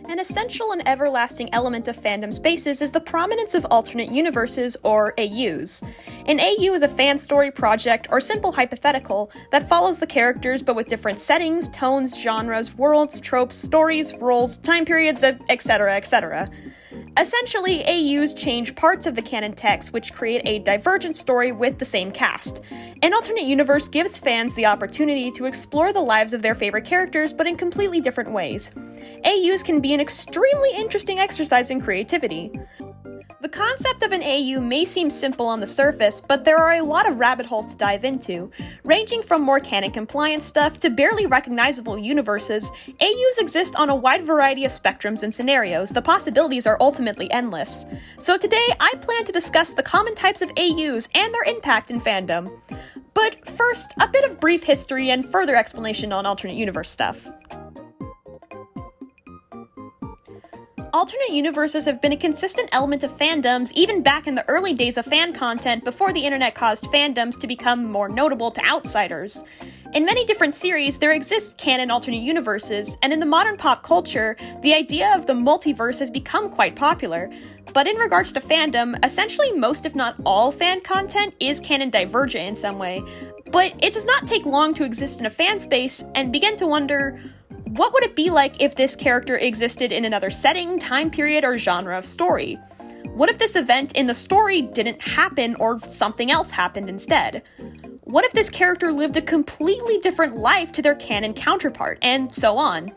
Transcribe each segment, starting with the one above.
An essential and everlasting element of fandom spaces is the prominence of alternate universes, or AUs. An AU is a fan story project or simple hypothetical that follows the characters but with different settings, tones, genres, worlds, tropes, stories, roles, time periods, etc., etc. Essentially, AUs change parts of the canon text which create a divergent story with the same cast. An alternate universe gives fans the opportunity to explore the lives of their favorite characters, but in completely different ways. AUs can be an extremely interesting exercise in creativity. The concept of an AU may seem simple on the surface, but there are a lot of rabbit holes to dive into. Ranging from more canon-compliant stuff to barely recognizable universes, AUs exist on a wide variety of spectrums and scenarios. The possibilities are ultimately endless. So today, I plan to discuss the common types of AUs and their impact in fandom. But first, a bit of brief history and further explanation on alternate universe stuff. Alternate universes have been a consistent element of fandoms even back in the early days of fan content before the internet caused fandoms to become more notable to outsiders. In many different series, there exist canon alternate universes, and in the modern pop culture, the idea of the multiverse has become quite popular. But in regards to fandom, essentially most if not all fan content is canon divergent in some way. But it does not take long to exist in a fan space and begin to wonder, what would it be like if this character existed in another setting, time period, or genre of story? What if this event in the story didn't happen or something else happened instead? What if this character lived a completely different life to their canon counterpart, and so on?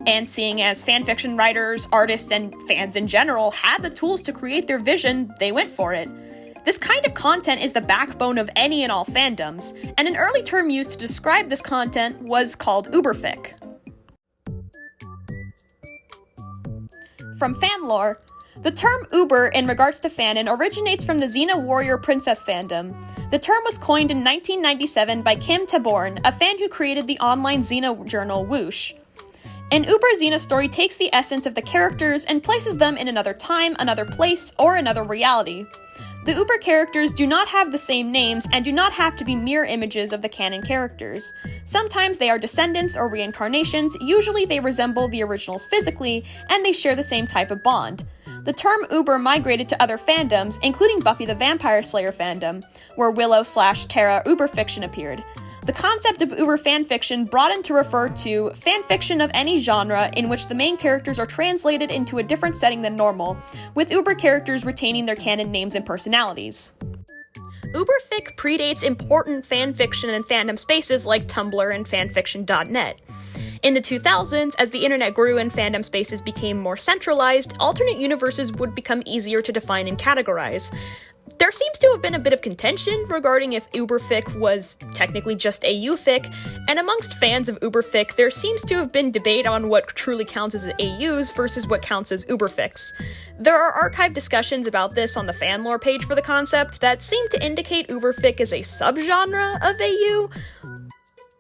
And seeing as fanfiction writers, artists, and fans in general had the tools to create their vision, they went for it. This kind of content is the backbone of any and all fandoms, and an early term used to describe this content was called uberfic. From fan lore, the term uber in regards to fanon originates from the Xena warrior princess fandom. The term was coined in 1997 by Kim Taborn, a fan who created the online Xena journal Whoosh. An uber Xena story takes the essence of the characters and places them in another time, another place, or another reality. The Uber characters do not have the same names and do not have to be mirror images of the canon characters. Sometimes they are descendants or reincarnations, usually they resemble the originals physically, and they share the same type of bond. The term Uber migrated to other fandoms, including Buffy the Vampire Slayer fandom, where Willow/Tara Uberfiction appeared. The concept of Uber fanfiction broadened to refer to fanfiction of any genre in which the main characters are translated into a different setting than normal, with Uber characters retaining their canon names and personalities. Uberfic predates important fanfiction and fandom spaces like Tumblr and fanfiction.net. In the 2000s, as the internet grew and fandom spaces became more centralized, alternate universes would become easier to define and categorize. There seems to have been a bit of contention regarding if Uberfic was technically just AUfic, and amongst fans of Uberfic, there seems to have been debate on what truly counts as AUs versus what counts as Uberfics. There are archived discussions about this on the fanlore page for the concept that seem to indicate Uberfic is a subgenre of AU.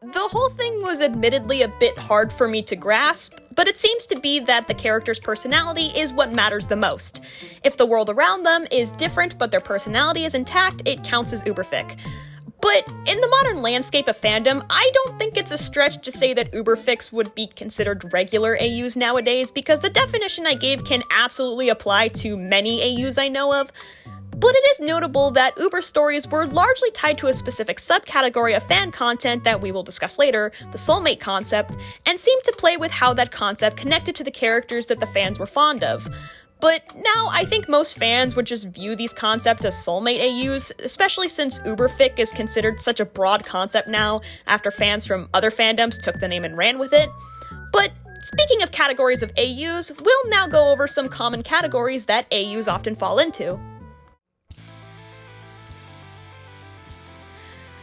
The whole thing was admittedly a bit hard for me to grasp, but it seems to be that the character's personality is what matters the most. If the world around them is different but their personality is intact, it counts as Uberfic. But in the modern landscape of fandom, I don't think it's a stretch to say that Uberfics would be considered regular AUs nowadays, because the definition I gave can absolutely apply to many AUs I know of. But it is notable that Uber stories were largely tied to a specific subcategory of fan content that we will discuss later, the soulmate concept, and seemed to play with how that concept connected to the characters that the fans were fond of. But now I think most fans would just view these concepts as soulmate AUs, especially since Uberfic is considered such a broad concept now after fans from other fandoms took the name and ran with it. But speaking of categories of AUs, we'll now go over some common categories that AUs often fall into.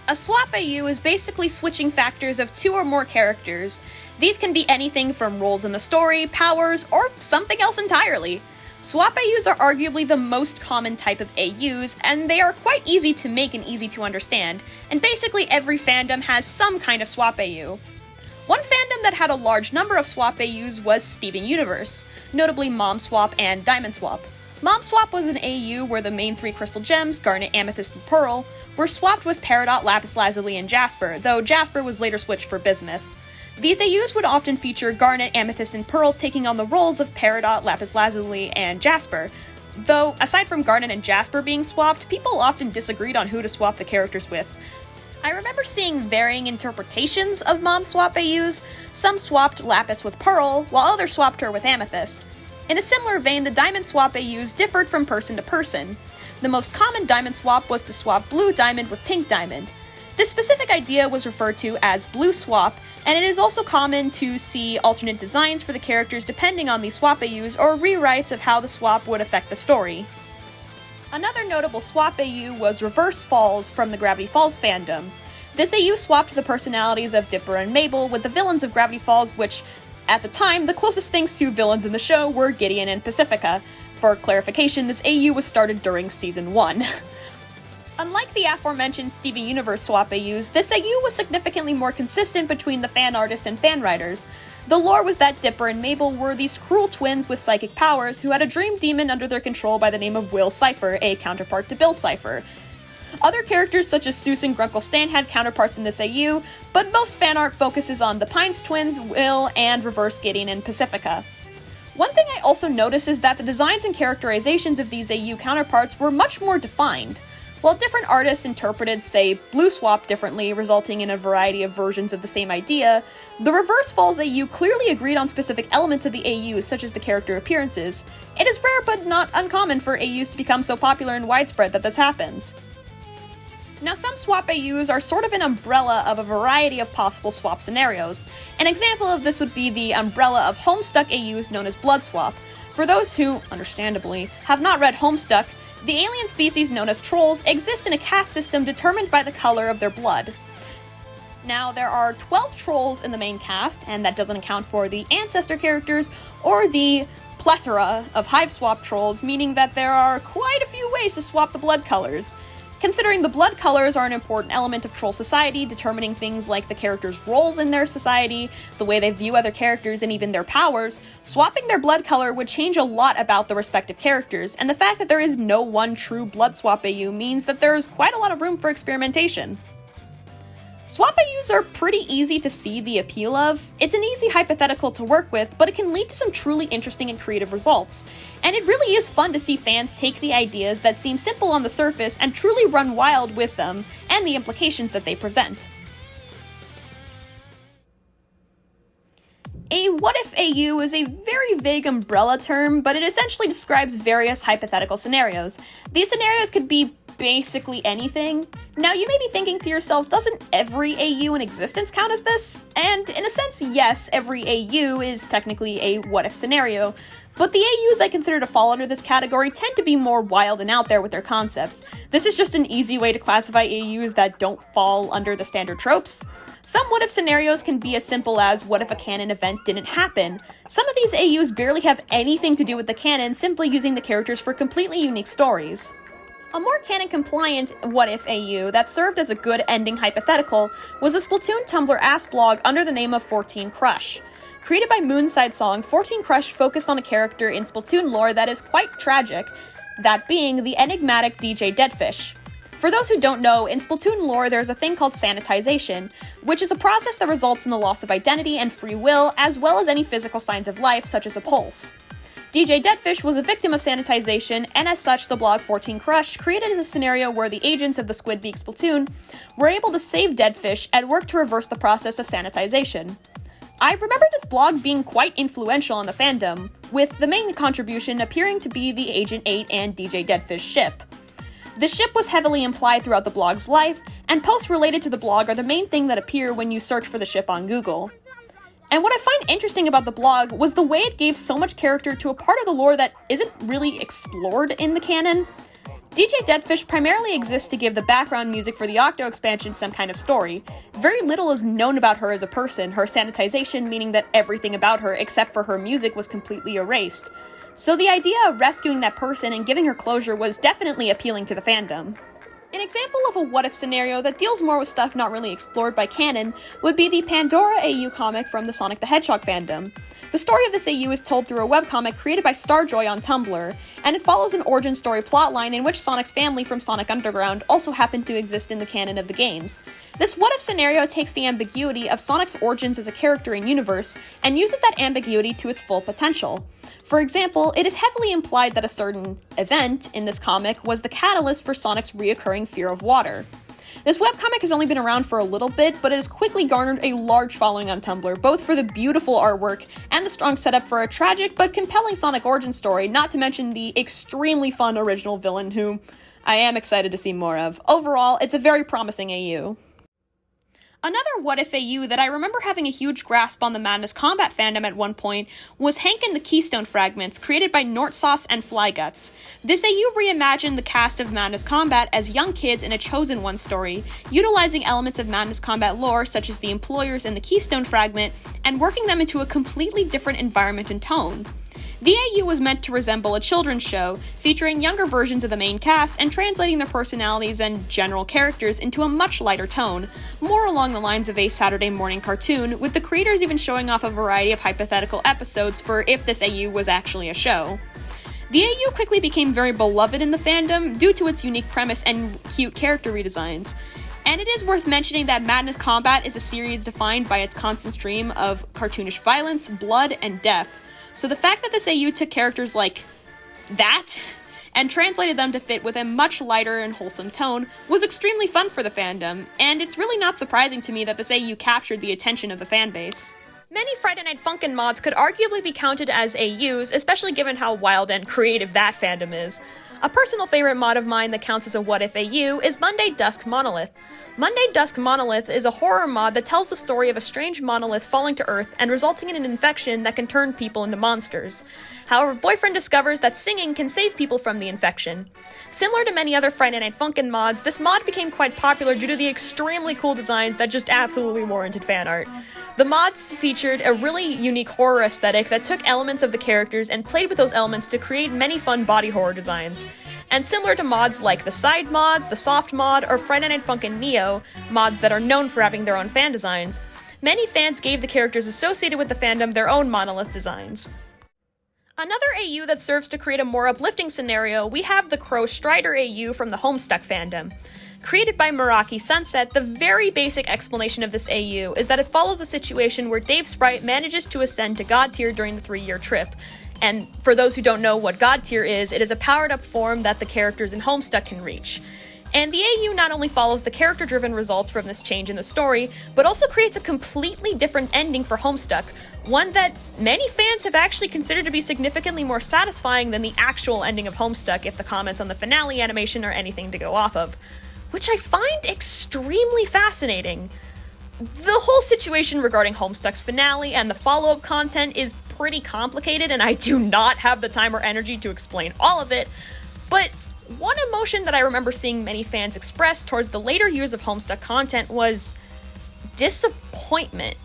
A swap AU is basically switching factors of two or more characters. These can be anything from roles in the story, powers, or something else entirely. Swap AUs are arguably the most common type of AUs, and they are quite easy to make and easy to understand, and basically every fandom has some kind of swap AU. One fandom that had a large number of swap AUs was Steven Universe, notably Mom Swap and Diamond Swap. Mom Swap was an AU where the main three crystal gems, Garnet, Amethyst, and Pearl, were swapped with Peridot, Lapis Lazuli, and Jasper, though Jasper was later switched for Bismuth. These AUs would often feature Garnet, Amethyst, and Pearl taking on the roles of Peridot, Lapis Lazuli, and Jasper. Though, aside from Garnet and Jasper being swapped, people often disagreed on who to swap the characters with. I remember seeing varying interpretations of Mom swap AUs. Some swapped Lapis with Pearl, while others swapped her with Amethyst. In a similar vein, the Diamond swap AUs differed from person to person. The most common Diamond swap was to swap Blue Diamond with Pink Diamond. This specific idea was referred to as Blue Swap, and it is also common to see alternate designs for the characters depending on the swap AUs or rewrites of how the swap would affect the story. Another notable swap AU was Reverse Falls from the Gravity Falls fandom. This AU swapped the personalities of Dipper and Mabel with the villains of Gravity Falls, which, at the time, the closest things to villains in the show were Gideon and Pacifica. For clarification, this AU was started during Season 1. Unlike the aforementioned Steven Universe swap AUs, this AU was significantly more consistent between the fan artists and fan writers. The lore was that Dipper and Mabel were these cruel twins with psychic powers who had a dream demon under their control by the name of Will Cipher, a counterpart to Bill Cipher. Other characters such as Seuss and Grunkle Stan had counterparts in this AU, but most fan art focuses on the Pines twins, Will, and Reverse Gideon and Pacifica. One thing I also noticed is that the designs and characterizations of these AU counterparts were much more defined. While different artists interpreted, say, Blue Swap differently, resulting in a variety of versions of the same idea, the Reverse Falls AU clearly agreed on specific elements of the AU, such as the character appearances. It is rare but not uncommon for AUs to become so popular and widespread that this happens. Now, some swap AUs are sort of an umbrella of a variety of possible swap scenarios. An example of this would be the umbrella of Homestuck AUs known as Blood Swap. For those who, understandably, have not read Homestuck, the alien species known as trolls exist in a caste system determined by the color of their blood. Now, there are 12 trolls in the main cast, and that doesn't account for the ancestor characters or the plethora of hive swap trolls, meaning that there are quite a few ways to swap the blood colors. Considering the blood colors are an important element of troll society, determining things like the characters' roles in their society, the way they view other characters, and even their powers, swapping their blood color would change a lot about the respective characters, and the fact that there is no one true blood swap AU means that there is quite a lot of room for experimentation. Swap AUs are pretty easy to see the appeal of. It's an easy hypothetical to work with, but it can lead to some truly interesting and creative results. And it really is fun to see fans take the ideas that seem simple on the surface and truly run wild with them, and the implications that they present. A what-if AU is a very vague umbrella term, but it essentially describes various hypothetical scenarios. These scenarios could be basically anything. Now, you may be thinking to yourself, doesn't every AU in existence count as this? And in a sense, yes, every AU is technically a what-if scenario, but the AUs I consider to fall under this category tend to be more wild and out there with their concepts. This is just an easy way to classify AUs that don't fall under the standard tropes. Some what-if scenarios can be as simple as, what if a canon event didn't happen? Some of these AUs barely have anything to do with the canon, simply using the characters for completely unique stories. A more canon-compliant what-if AU that served as a good ending hypothetical was a Splatoon Tumblr ass blog under the name of 14 Crush. Created by Moonside Song, 14 Crush focused on a character in Splatoon lore that is quite tragic, that being the enigmatic DJ Deadfish. For those who don't know, in Splatoon lore there's a thing called sanitization, which is a process that results in the loss of identity and free will, as well as any physical signs of life, such as a pulse. DJ Deadfish was a victim of sanitization, and as such, the blog 14 Crush created a scenario where the agents of the Squidbeak Splatoon were able to save Deadfish and work to reverse the process of sanitization. I remember this blog being quite influential on the fandom, with the main contribution appearing to be the Agent 8 and DJ Deadfish ship. The ship was heavily implied throughout the blog's life, and posts related to the blog are the main thing that appear when you search for the ship on Google. And what I find interesting about the blog was the way it gave so much character to a part of the lore that isn't really explored in the canon. DJ Deadfish primarily exists to give the background music for the Octo expansion some kind of story. Very little is known about her as a person, her sanitization meaning that everything about her except for her music was completely erased. So the idea of rescuing that person and giving her closure was definitely appealing to the fandom. An example of a what-if scenario that deals more with stuff not really explored by canon would be the Pandora AU comic from the Sonic the Hedgehog fandom. The story of this AU is told through a webcomic created by Starjoy on Tumblr, and it follows an origin story plotline in which Sonic's family from Sonic Underground also happen to exist in the canon of the games. This what-if scenario takes the ambiguity of Sonic's origins as a character and universe, and uses that ambiguity to its full potential. For example, it is heavily implied that a certain event in this comic was the catalyst for Sonic's reoccurring fear of water. This webcomic has only been around for a little bit, but it has quickly garnered a large following on Tumblr, both for the beautiful artwork and the strong setup for a tragic but compelling Sonic origin story, not to mention the extremely fun original villain who I am excited to see more of. Overall, it's a very promising AU. Another what-if AU that I remember having a huge grasp on the Madness Combat fandom at one point was Hank and the Keystone Fragments, created by Nortsauce and Flyguts. This AU reimagined the cast of Madness Combat as young kids in a Chosen One story, utilizing elements of Madness Combat lore such as the Employers and the Keystone Fragment, and working them into a completely different environment and tone. The AU was meant to resemble a children's show, featuring younger versions of the main cast and translating their personalities and general characters into a much lighter tone, more along the lines of a Saturday morning cartoon, with the creators even showing off a variety of hypothetical episodes for if this AU was actually a show. The AU quickly became very beloved in the fandom due to its unique premise and cute character redesigns. And it is worth mentioning that Madness Combat is a series defined by its constant stream of cartoonish violence, blood, and death. So the fact that this AU took characters like that and translated them to fit with a much lighter and wholesome tone was extremely fun for the fandom, and it's really not surprising to me that this AU captured the attention of the fanbase. Many Friday Night Funkin' mods could arguably be counted as AUs, especially given how wild and creative that fandom is. A personal favorite mod of mine that counts as a what-if AU is Monday Dusk Monolith. Monday Dusk Monolith is a horror mod that tells the story of a strange monolith falling to Earth and resulting in an infection that can turn people into monsters. However, Boyfriend discovers that singing can save people from the infection. Similar to many other Friday Night Funkin' mods, this mod became quite popular due to the extremely cool designs that just absolutely warranted fan art. The mods featured a really unique horror aesthetic that took elements of the characters and played with those elements to create many fun body horror designs. And similar to mods like the Side mods, the Soft mod, or Friday Night Funkin' Neo, mods that are known for having their own fan designs, many fans gave the characters associated with the fandom their own monolith designs. Another AU that serves to create a more uplifting scenario, we have the Crow Strider AU from the Homestuck fandom. Created by Meraki Sunset, the very basic explanation of this AU is that it follows a situation where Dave Sprite manages to ascend to God tier during the 3-year trip. And for those who don't know what God tier is, it is a powered-up form that the characters in Homestuck can reach. And the AU not only follows the character-driven results from this change in the story, but also creates a completely different ending for Homestuck, one that many fans have actually considered to be significantly more satisfying than the actual ending of Homestuck if the comments on the finale animation are anything to go off of, which I find extremely fascinating. The whole situation regarding Homestuck's finale and the follow-up content is pretty complicated, and I do not have the time or energy to explain all of it, but one emotion that I remember seeing many fans express towards the later years of Homestuck content was disappointment.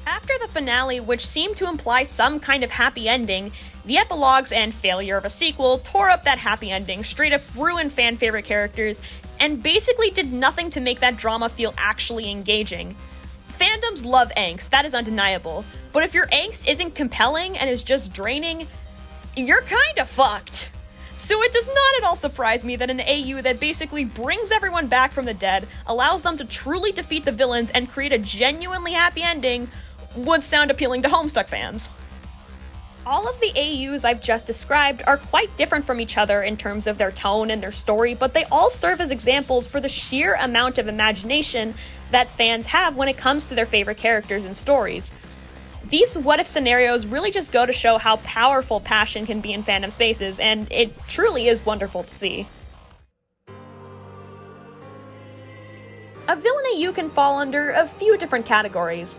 After the finale, which seemed to imply some kind of happy ending, the epilogues and failure of a sequel tore up that happy ending, straight up ruined fan-favorite characters, and basically did nothing to make that drama feel actually engaging. Fandoms love angst, that is undeniable, but if your angst isn't compelling and is just draining, you're kinda fucked. So it does not at all surprise me that an AU that basically brings everyone back from the dead, allows them to truly defeat the villains, and create a genuinely happy ending would sound appealing to Homestuck fans. All of the AUs I've just described are quite different from each other in terms of their tone and their story, but they all serve as examples for the sheer amount of imagination that fans have when it comes to their favorite characters and stories. These what-if scenarios really just go to show how powerful passion can be in fandom spaces, and it truly is wonderful to see. A villain AU can fall under a few different categories.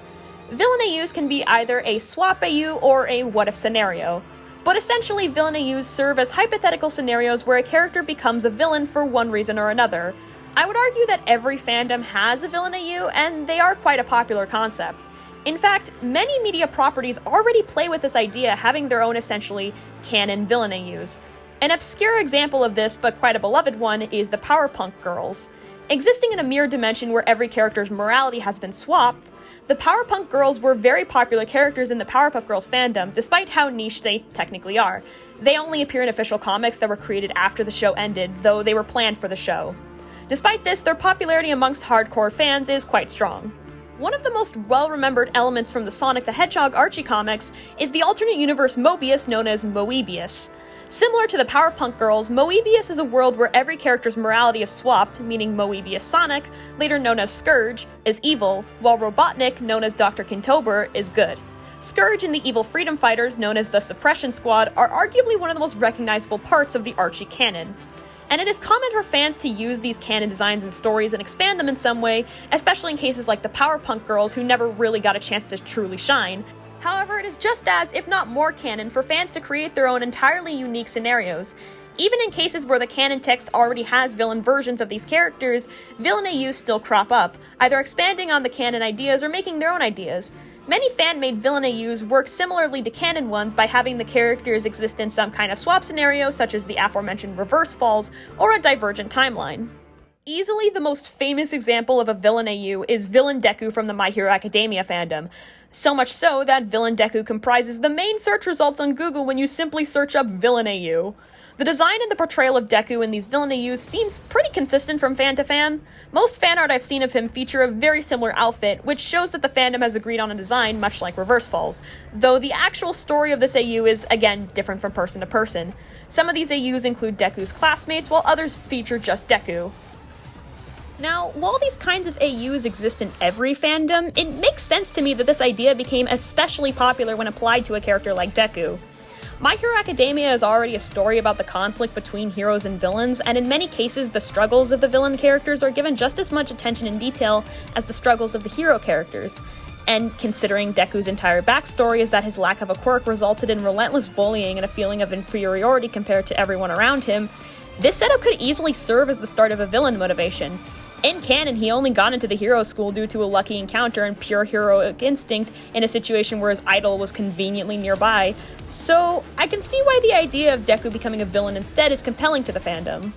Villain AUs can be either a swap AU or a what-if scenario, but essentially villain AUs serve as hypothetical scenarios where a character becomes a villain for one reason or another. I would argue that every fandom has a villain AU, and they are quite a popular concept. In fact, many media properties already play with this idea, having their own essentially canon villain AUs. An obscure example of this, but quite a beloved one, is the Powerpunk Girls. Existing in a mirror dimension where every character's morality has been swapped, The Powerpuff Girls were very popular characters in the Powerpuff Girls fandom, despite how niche they technically are. They only appear in official comics that were created after the show ended, though they were planned for the show. Despite this, their popularity amongst hardcore fans is quite strong. One of the most well-remembered elements from the Sonic the Hedgehog Archie comics is the alternate universe Mobius known as Moebius. Similar to the Powerpuff Girls, Moebius is a world where every character's morality is swapped, meaning Moebius Sonic, later known as Scourge, is evil, while Robotnik, known as Dr. Kintober, is good. Scourge and the evil freedom fighters, known as the Suppression Squad, are arguably one of the most recognizable parts of the Archie canon. And it is common for fans to use these canon designs and stories and expand them in some way, especially in cases like the Powerpuff Girls who never really got a chance to truly shine. However, it is just as, if not more canon, for fans to create their own entirely unique scenarios. Even in cases where the canon text already has villain versions of these characters, villain AUs still crop up, either expanding on the canon ideas or making their own ideas. Many fan-made villain AUs work similarly to canon ones by having the characters exist in some kind of swap scenario, such as the aforementioned Reverse Falls, or a divergent timeline. Easily the most famous example of a villain AU is Villain Deku from the My Hero Academia fandom. So much so that Villain Deku comprises the main search results on Google when you simply search up Villain AU. The design and the portrayal of Deku in these villain AUs seems pretty consistent from fan to fan. Most fan art I've seen of him feature a very similar outfit, which shows that the fandom has agreed on a design much like Reverse Falls, though the actual story of this AU is, again, different from person to person. Some of these AUs include Deku's classmates, while others feature just Deku. Now, while these kinds of AUs exist in every fandom, it makes sense to me that this idea became especially popular when applied to a character like Deku. My Hero Academia is already a story about the conflict between heroes and villains, and in many cases the struggles of the villain characters are given just as much attention and detail as the struggles of the hero characters. And considering Deku's entire backstory is that his lack of a quirk resulted in relentless bullying and a feeling of inferiority compared to everyone around him, this setup could easily serve as the start of a villain motivation. In canon, he only got into the hero school due to a lucky encounter and pure heroic instinct in a situation where his idol was conveniently nearby, so I can see why the idea of Deku becoming a villain instead is compelling to the fandom.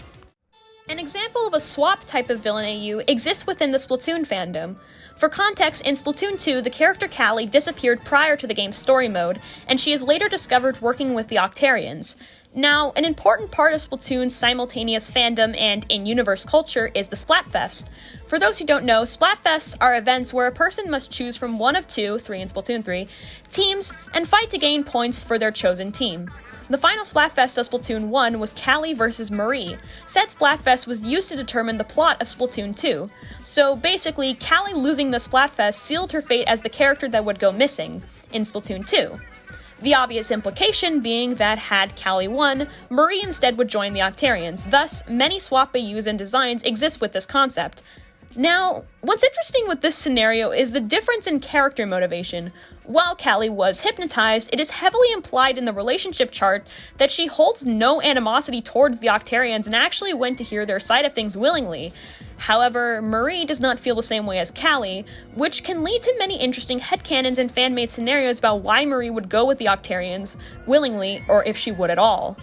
An example of a swap type of villain AU exists within the Splatoon fandom. For context, in Splatoon 2, the character Callie disappeared prior to the game's story mode, and she is later discovered working with the Octarians. Now, an important part of Splatoon's simultaneous fandom and in-universe culture is the Splatfest. For those who don't know, Splatfests are events where a person must choose from one of two, 3 in Splatoon 3, teams, and fight to gain points for their chosen team. The final Splatfest of Splatoon 1 was Callie vs. Marie. Said Splatfest was used to determine the plot of Splatoon 2. So basically, Callie losing the Splatfest sealed her fate as the character that would go missing in Splatoon 2. The obvious implication being that had Callie won, Marie instead would join the Octarians. Thus, many swap AUs and designs exist with this concept. Now, what's interesting with this scenario is the difference in character motivation. While Callie was hypnotized, it is heavily implied in the relationship chart that she holds no animosity towards the Octarians and actually went to hear their side of things willingly. However, Marie does not feel the same way as Callie, which can lead to many interesting headcanons and fan-made scenarios about why Marie would go with the Octarians willingly, or if she would at all.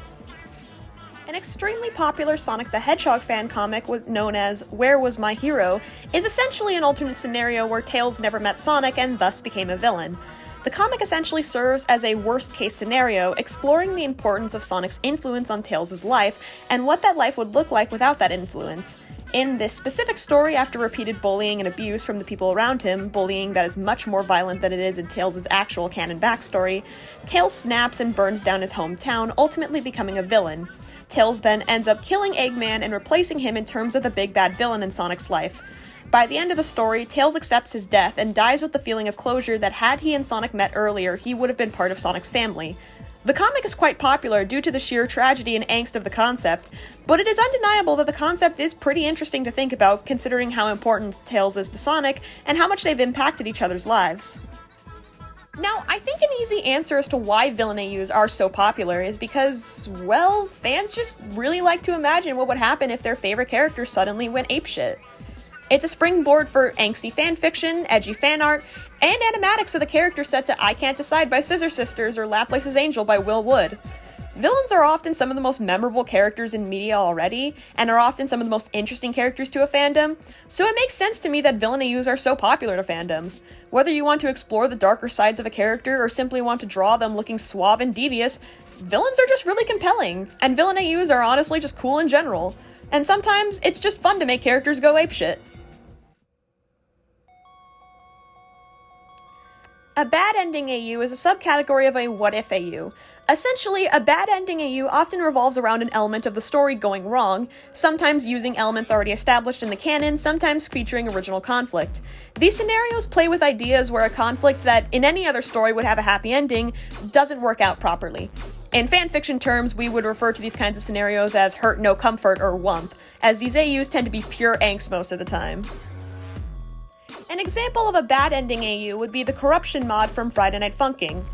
An extremely popular Sonic the Hedgehog fan comic known as Where Was My Hero is essentially an alternate scenario where Tails never met Sonic and thus became a villain. The comic essentially serves as a worst-case scenario, exploring the importance of Sonic's influence on Tails' life and what that life would look like without that influence. In this specific story, after repeated bullying and abuse from the people around him, bullying that is much more violent than it is in Tails' actual canon backstory, Tails snaps and burns down his hometown, ultimately becoming a villain. Tails then ends up killing Eggman and replacing him in terms of the big bad villain in Sonic's life. By the end of the story, Tails accepts his death and dies with the feeling of closure that had he and Sonic met earlier, he would have been part of Sonic's family. The comic is quite popular due to the sheer tragedy and angst of the concept, but it is undeniable that the concept is pretty interesting to think about considering how important Tails is to Sonic and how much they've impacted each other's lives. Now, I think an easy answer as to why villain AUs are so popular is because, well, fans just really like to imagine what would happen if their favorite character suddenly went apeshit. It's a springboard for angsty fanfiction, edgy fan art, and animatics of the character set to I Can't Decide by Scissor Sisters or Laplace's Angel by Will Wood. Villains are often some of the most memorable characters in media already, and are often some of the most interesting characters to a fandom, so it makes sense to me that villain AUs are so popular to fandoms. Whether you want to explore the darker sides of a character or simply want to draw them looking suave and devious, villains are just really compelling, and villain AUs are honestly just cool in general. And sometimes it's just fun to make characters go apeshit. A bad ending AU is a subcategory of a what-if AU. Essentially, a bad ending AU often revolves around an element of the story going wrong, sometimes using elements already established in the canon, sometimes featuring original conflict. These scenarios play with ideas where a conflict that in any other story would have a happy ending doesn't work out properly. In fanfiction terms, we would refer to these kinds of scenarios as hurt no comfort or wump, as these AUs tend to be pure angst most of the time. An example of a bad ending AU would be the Corruption mod from Friday Night Funkin'.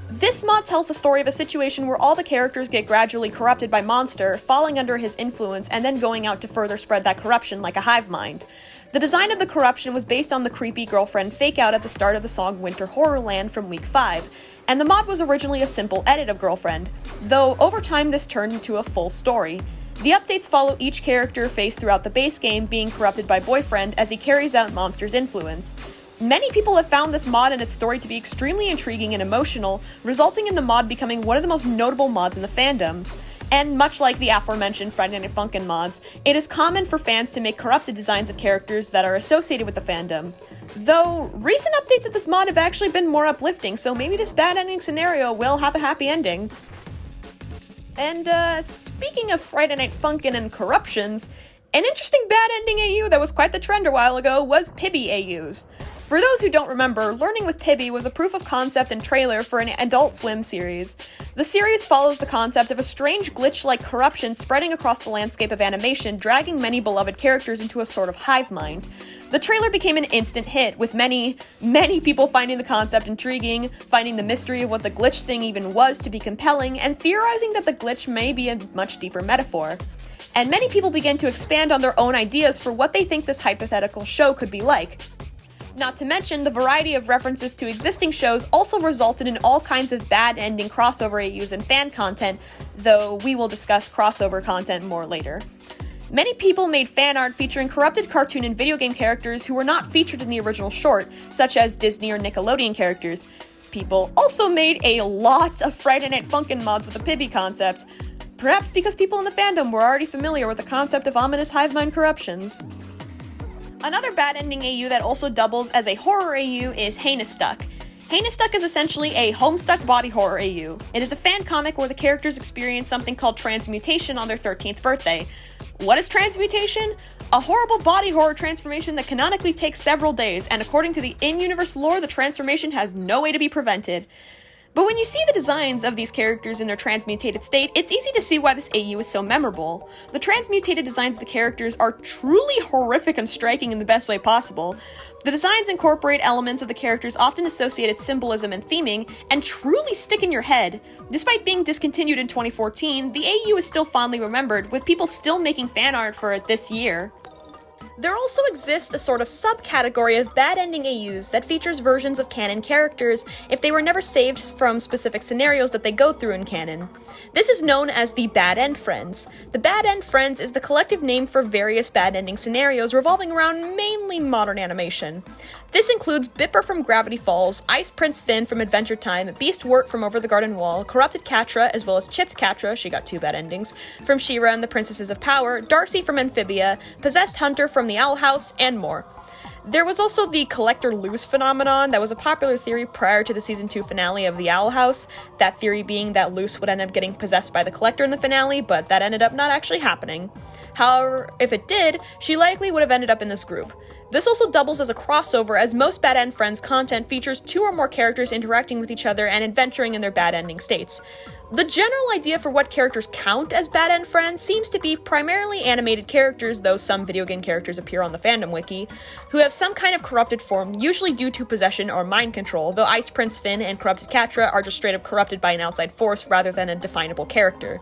This mod tells the story of a situation where all the characters get gradually corrupted by Monster, falling under his influence and then going out to further spread that corruption like a hive mind. The design of the corruption was based on the creepy girlfriend fake-out at the start of the song Winter Horrorland from Week 5, and the mod was originally a simple edit of Girlfriend, though over time this turned into a full story. The updates follow each character phase throughout the base game being corrupted by Boyfriend as he carries out Monster's influence. Many people have found this mod and its story to be extremely intriguing and emotional, resulting in the mod becoming one of the most notable mods in the fandom. And much like the aforementioned Friday Night Funkin' mods, it is common for fans to make corrupted designs of characters that are associated with the fandom. Though, recent updates of this mod have actually been more uplifting, so maybe this bad ending scenario will have a happy ending. And, speaking of Friday Night Funkin' and corruptions, an interesting bad ending AU that was quite the trend a while ago was Pibby AUs. For those who don't remember, Learning with Pibby was a proof of concept and trailer for an Adult Swim series. The series follows the concept of a strange glitch-like corruption spreading across the landscape of animation, dragging many beloved characters into a sort of hive mind. The trailer became an instant hit, with many people finding the concept intriguing, finding the mystery of what the glitch thing even was to be compelling, and theorizing that the glitch may be a much deeper metaphor. And many people began to expand on their own ideas for what they think this hypothetical show could be like. Not to mention, the variety of references to existing shows also resulted in all kinds of bad ending crossover AUs and fan content, though we will discuss crossover content more later. Many people made fan art featuring corrupted cartoon and video game characters who were not featured in the original short, such as Disney or Nickelodeon characters. People also made a lot of Friday Night Funkin' mods with the Pibby concept, perhaps because people in the fandom were already familiar with the concept of ominous hive mind corruptions. Another bad ending AU that also doubles as a horror AU is Heinous Stuck. Heinous Stuck is essentially a Homestuck body horror AU. It is a fan comic where the characters experience something called transmutation on their 13th birthday. What is transmutation? A horrible body horror transformation that canonically takes several days, and according to the in-universe lore, the transformation has no way to be prevented. But when you see the designs of these characters in their transmutated state, it's easy to see why this AU is so memorable. The transmutated designs of the characters are truly horrific and striking in the best way possible. The designs incorporate elements of the characters' often associated symbolism and theming, and truly stick in your head. Despite being discontinued in 2014, the AU is still fondly remembered, with people still making fan art for it this year. There also exists a sort of subcategory of bad ending AUs that features versions of canon characters if they were never saved from specific scenarios that they go through in canon. This is known as the Bad End Friends. The Bad End Friends is the collective name for various bad ending scenarios revolving around mainly modern animation. This includes Bipper from Gravity Falls, Ice Prince Finn from Adventure Time, Beast Wart from Over the Garden Wall, Corrupted Catra, as well as Chipped Catra, she got 2 bad endings, from She-Ra and the Princesses of Power, Darcy from Amphibia, Possessed Hunter from the Owl House, and more. There was also the Collector Loose phenomenon that was a popular theory prior to the Season 2 finale of the Owl House, that theory being that Loose would end up getting possessed by the Collector in the finale, but that ended up not actually happening. However, if it did, she likely would have ended up in this group. This also doubles as a crossover, as most Bad End Friends content features 2 or more characters interacting with each other and adventuring in their bad ending states. The general idea for what characters count as Bad End Friends seems to be primarily animated characters, though some video game characters appear on the fandom wiki, who have some kind of corrupted form, usually due to possession or mind control, though Ice Prince Finn and Corrupted Catra are just straight up corrupted by an outside force rather than a definable character.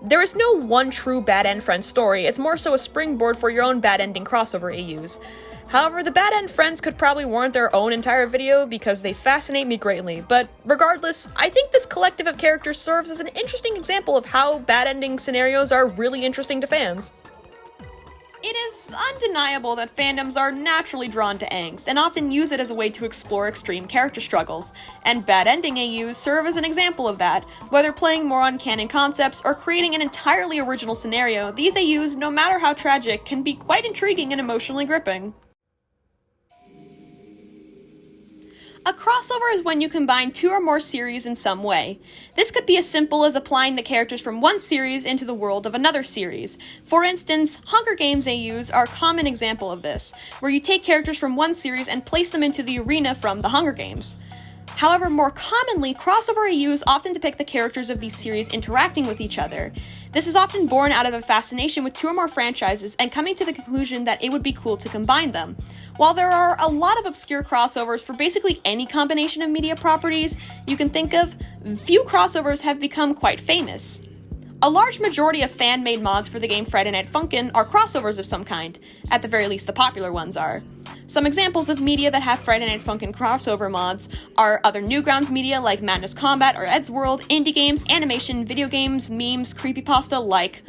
There is no one true Bad End Friend story, it's more so a springboard for your own bad ending crossover AUs. However, the Bad End friends could probably warrant their own entire video because they fascinate me greatly, but regardless, I think this collective of characters serves as an interesting example of how bad ending scenarios are really interesting to fans. It is undeniable that fandoms are naturally drawn to angst, and often use it as a way to explore extreme character struggles, and bad ending AUs serve as an example of that. Whether playing more on canon concepts or creating an entirely original scenario, these AUs, no matter how tragic, can be quite intriguing and emotionally gripping. A crossover is when you combine two or more series in some way. This could be as simple as applying the characters from one series into the world of another series. For instance, Hunger Games AUs are a common example of this, where you take characters from one series and place them into the arena from the Hunger Games. However, more commonly, crossover AUs often depict the characters of these series interacting with each other. This is often born out of a fascination with two or more franchises and coming to the conclusion that it would be cool to combine them. While there are a lot of obscure crossovers for basically any combination of media properties you can think of, few crossovers have become quite famous. A large majority of fan-made mods for the game Friday Night Funkin' are crossovers of some kind, at the very least the popular ones are. Some examples of media that have Friday Night Funkin' crossover mods are other Newgrounds media like Madness Combat or Ed's World, indie games, animation, video games, memes, creepypasta like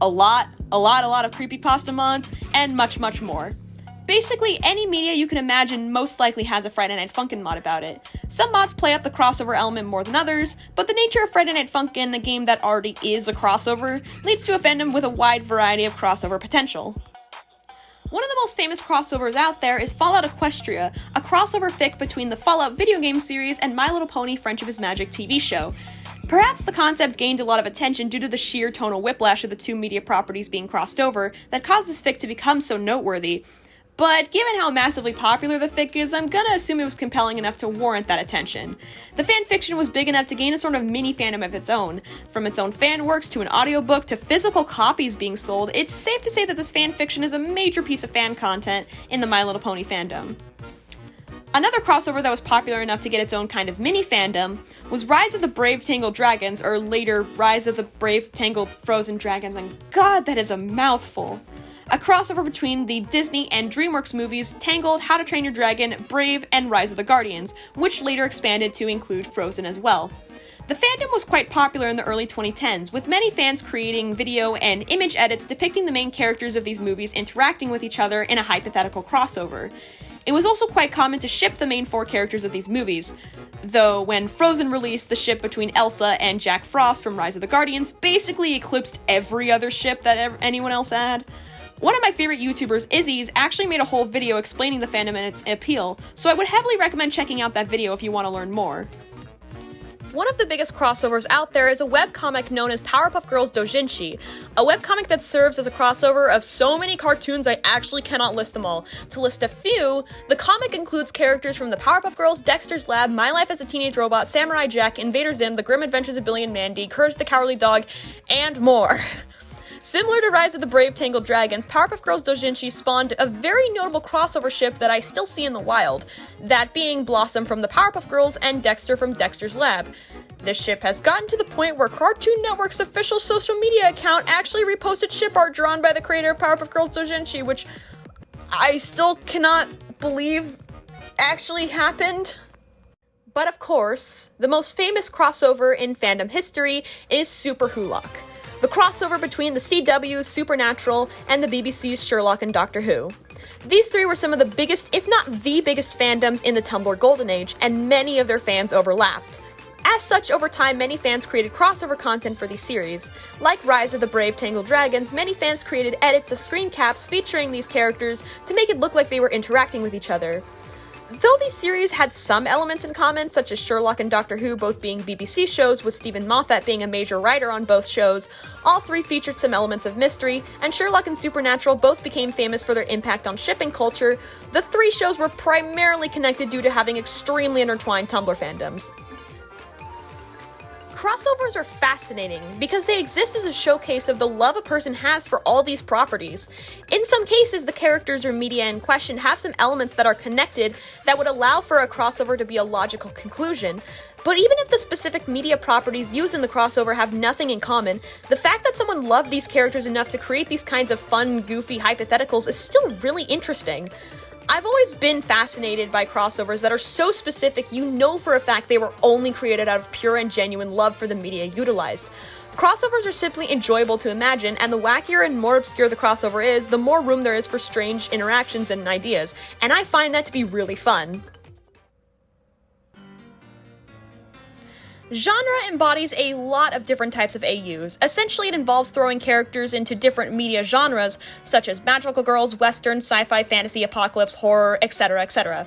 a lot of creepypasta mods, and much, much more. Basically, any media you can imagine most likely has a Friday Night Funkin' mod about it. Some mods play up the crossover element more than others, but the nature of Friday Night Funkin', a game that already is a crossover, leads to a fandom with a wide variety of crossover potential. One of the most famous crossovers out there is Fallout Equestria, a crossover fic between the Fallout video game series and My Little Pony Friendship is Magic TV show. Perhaps the concept gained a lot of attention due to the sheer tonal whiplash of the two media properties being crossed over that caused this fic to become so noteworthy. But given how massively popular the fic is, I'm gonna assume it was compelling enough to warrant that attention. The fanfiction was big enough to gain a sort of mini fandom of its own. From its own fan works to an audiobook to physical copies being sold, it's safe to say that this fanfiction is a major piece of fan content in the My Little Pony fandom. Another crossover that was popular enough to get its own kind of mini fandom was Rise of the Brave Tangled Dragons, or later Rise of the Brave Tangled Frozen Dragons, and God, that is a mouthful. A crossover between the Disney and DreamWorks movies Tangled, How to Train Your Dragon, Brave, and Rise of the Guardians, which later expanded to include Frozen as well. The fandom was quite popular in the early 2010s, with many fans creating video and image edits depicting the main characters of these movies interacting with each other in a hypothetical crossover. It was also quite common to ship the main four characters of these movies, though when Frozen released, the ship between Elsa and Jack Frost from Rise of the Guardians basically eclipsed every other ship that anyone else had. One of my favorite YouTubers, Izzy's, actually made a whole video explaining the fandom and its appeal, so I would heavily recommend checking out that video if you want to learn more. One of the biggest crossovers out there is a webcomic known as Powerpuff Girls Doujinshi, a webcomic that serves as a crossover of so many cartoons I actually cannot list them all. To list a few, the comic includes characters from the Powerpuff Girls, Dexter's Lab, My Life as a Teenage Robot, Samurai Jack, Invader Zim, The Grim Adventures of Billy and Mandy, Courage the Cowardly Dog, and more. Similar to Rise of the Brave Tangled Dragons, Powerpuff Girls Doujinshi spawned a very notable crossover ship that I still see in the wild, that being Blossom from the Powerpuff Girls and Dexter from Dexter's Lab. This ship has gotten to the point where Cartoon Network's official social media account actually reposted ship art drawn by the creator of Powerpuff Girls Doujinshi, which I still cannot believe actually happened. But of course, the most famous crossover in fandom history is Super Wholock, the crossover between the CW's Supernatural and the BBC's Sherlock and Doctor Who. These three were some of the biggest, if not the biggest fandoms in the Tumblr Golden Age, and many of their fans overlapped. As such, over time, many fans created crossover content for these series. Like Rise of the Brave Tangled Dragons, many fans created edits of screen caps featuring these characters to make it look like they were interacting with each other. Though these series had some elements in common, such as Sherlock and Doctor Who both being BBC shows, with Stephen Moffat being a major writer on both shows, all three featured some elements of mystery, and Sherlock and Supernatural both became famous for their impact on shipping culture. The three shows were primarily connected due to having extremely intertwined Tumblr fandoms. Crossovers are fascinating because they exist as a showcase of the love a person has for all these properties. In some cases, the characters or media in question have some elements that are connected that would allow for a crossover to be a logical conclusion. But even if the specific media properties used in the crossover have nothing in common, the fact that someone loved these characters enough to create these kinds of fun, goofy hypotheticals is still really interesting. I've always been fascinated by crossovers that are so specific you know for a fact they were only created out of pure and genuine love for the media utilized. Crossovers are simply enjoyable to imagine, and the wackier and more obscure the crossover is, the more room there is for strange interactions and ideas, and I find that to be really fun. Genre embodies a lot of different types of AUs. Essentially, it involves throwing characters into different media genres, such as magical girls, western, sci-fi, fantasy, apocalypse, horror, etc., etc.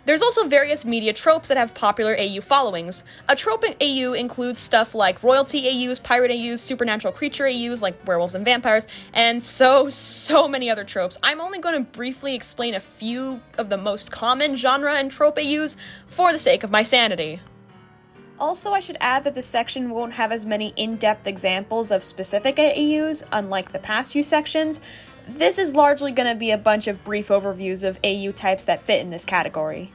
There's also various media tropes that have popular AU followings. A trope AU includes stuff like royalty AUs, pirate AUs, supernatural creature AUs like werewolves and vampires, and so many other tropes. I'm only going to briefly explain a few of the most common genre and trope AUs for the sake of my sanity. Also, I should add that this section won't have as many in-depth examples of specific AUs, unlike the past few sections. This is largely going to be a bunch of brief overviews of AU types that fit in this category.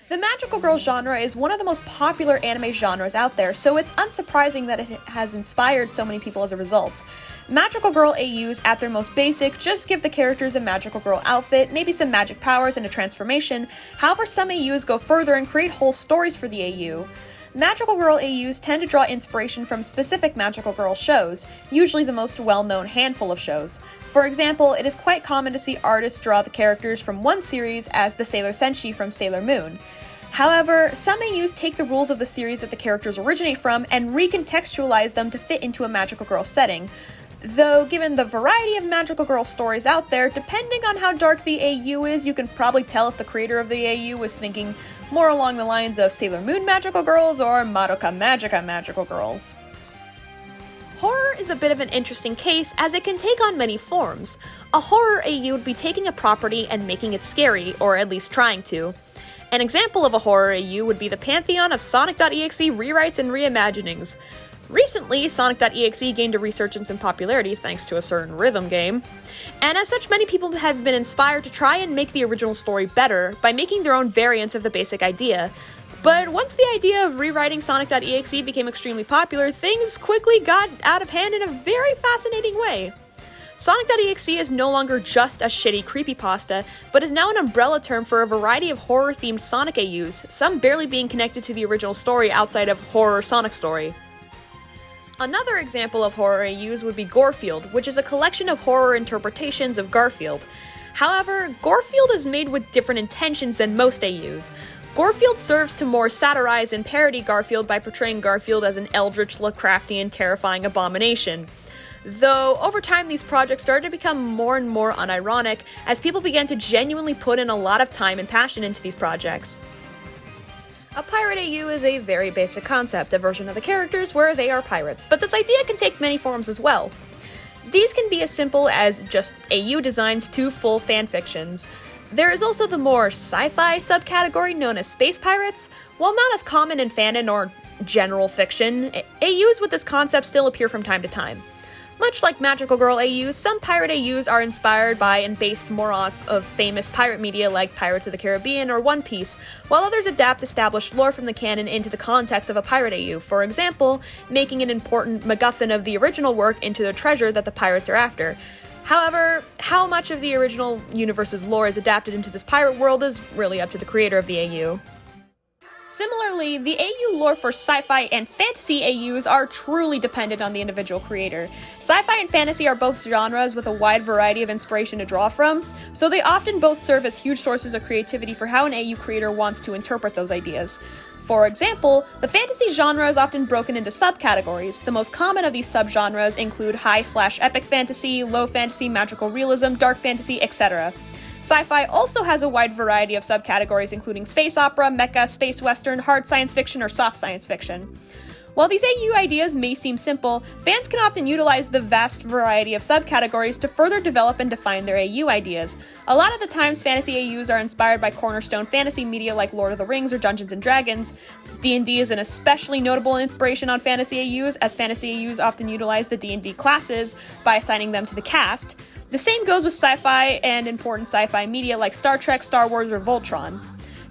The magical girl genre is one of the most popular anime genres out there, so it's unsurprising that it has inspired so many people as a result. Magical girl AUs, at their most basic, just give the characters a magical girl outfit, maybe some magic powers and a transformation. However, some AUs go further and create whole stories for the AU. Magical girl AUs tend to draw inspiration from specific magical girl shows, usually the most well-known handful of shows. For example, it is quite common to see artists draw the characters from one series as the Sailor Senshi from Sailor Moon. However, some AUs take the rules of the series that the characters originate from and recontextualize them to fit into a magical girl setting. Though, given the variety of magical girl stories out there, depending on how dark the AU is, you can probably tell if the creator of the AU was thinking more along the lines of Sailor Moon magical girls or Madoka Magica magical girls. Horror is a bit of an interesting case, as it can take on many forms. A horror AU would be taking a property and making it scary, or at least trying to. An example of a horror AU would be the pantheon of Sonic.exe rewrites and reimaginings. Recently, Sonic.exe gained a resurgence in popularity thanks to a certain rhythm game, and as such, many people have been inspired to try and make the original story better by making their own variants of the basic idea. But once the idea of rewriting Sonic.exe became extremely popular, things quickly got out of hand in a very fascinating way. Sonic.exe is no longer just a shitty creepypasta, but is now an umbrella term for a variety of horror-themed Sonic AUs, some barely being connected to the original story outside of horror Sonic story. Another example of horror AUs would be Gorefield, which is a collection of horror interpretations of Garfield. However, Gorefield is made with different intentions than most AUs. Gorefield serves to more satirize and parody Garfield by portraying Garfield as an eldritch, Lovecraftian, terrifying abomination. Though, over time, these projects started to become more and more unironic as people began to genuinely put in a lot of time and passion into these projects. A pirate AU is a very basic concept, a version of the characters where they are pirates, but this idea can take many forms as well. These can be as simple as just AU designs to full fanfictions. There is also the more sci-fi subcategory known as space pirates. While not as common in fanon or general fiction, AUs with this concept still appear from time to time. Much like magical girl AUs, some pirate AUs are inspired by and based more off of famous pirate media like Pirates of the Caribbean or One Piece, while others adapt established lore from the canon into the context of a pirate AU, for example, making an important MacGuffin of the original work into the treasure that the pirates are after. However, how much of the original universe's lore is adapted into this pirate world is really up to the creator of the AU. Similarly, the AU lore for sci-fi and fantasy AUs are truly dependent on the individual creator. Sci-fi and fantasy are both genres with a wide variety of inspiration to draw from, so they often both serve as huge sources of creativity for how an AU creator wants to interpret those ideas. For example, the fantasy genre is often broken into subcategories. The most common of these subgenres include high/epic fantasy, low fantasy, magical realism, dark fantasy, etc. Sci-fi also has a wide variety of subcategories including space opera, mecha, space western, hard science fiction, or soft science fiction. While these AU ideas may seem simple, fans can often utilize the vast variety of subcategories to further develop and define their AU ideas. A lot of the times, fantasy AUs are inspired by cornerstone fantasy media like Lord of the Rings or Dungeons & Dragons. D&D is an especially notable inspiration on fantasy AUs, as fantasy AUs often utilize the D&D classes by assigning them to the cast. The same goes with sci-fi and important sci-fi media like Star Trek, Star Wars, or Voltron.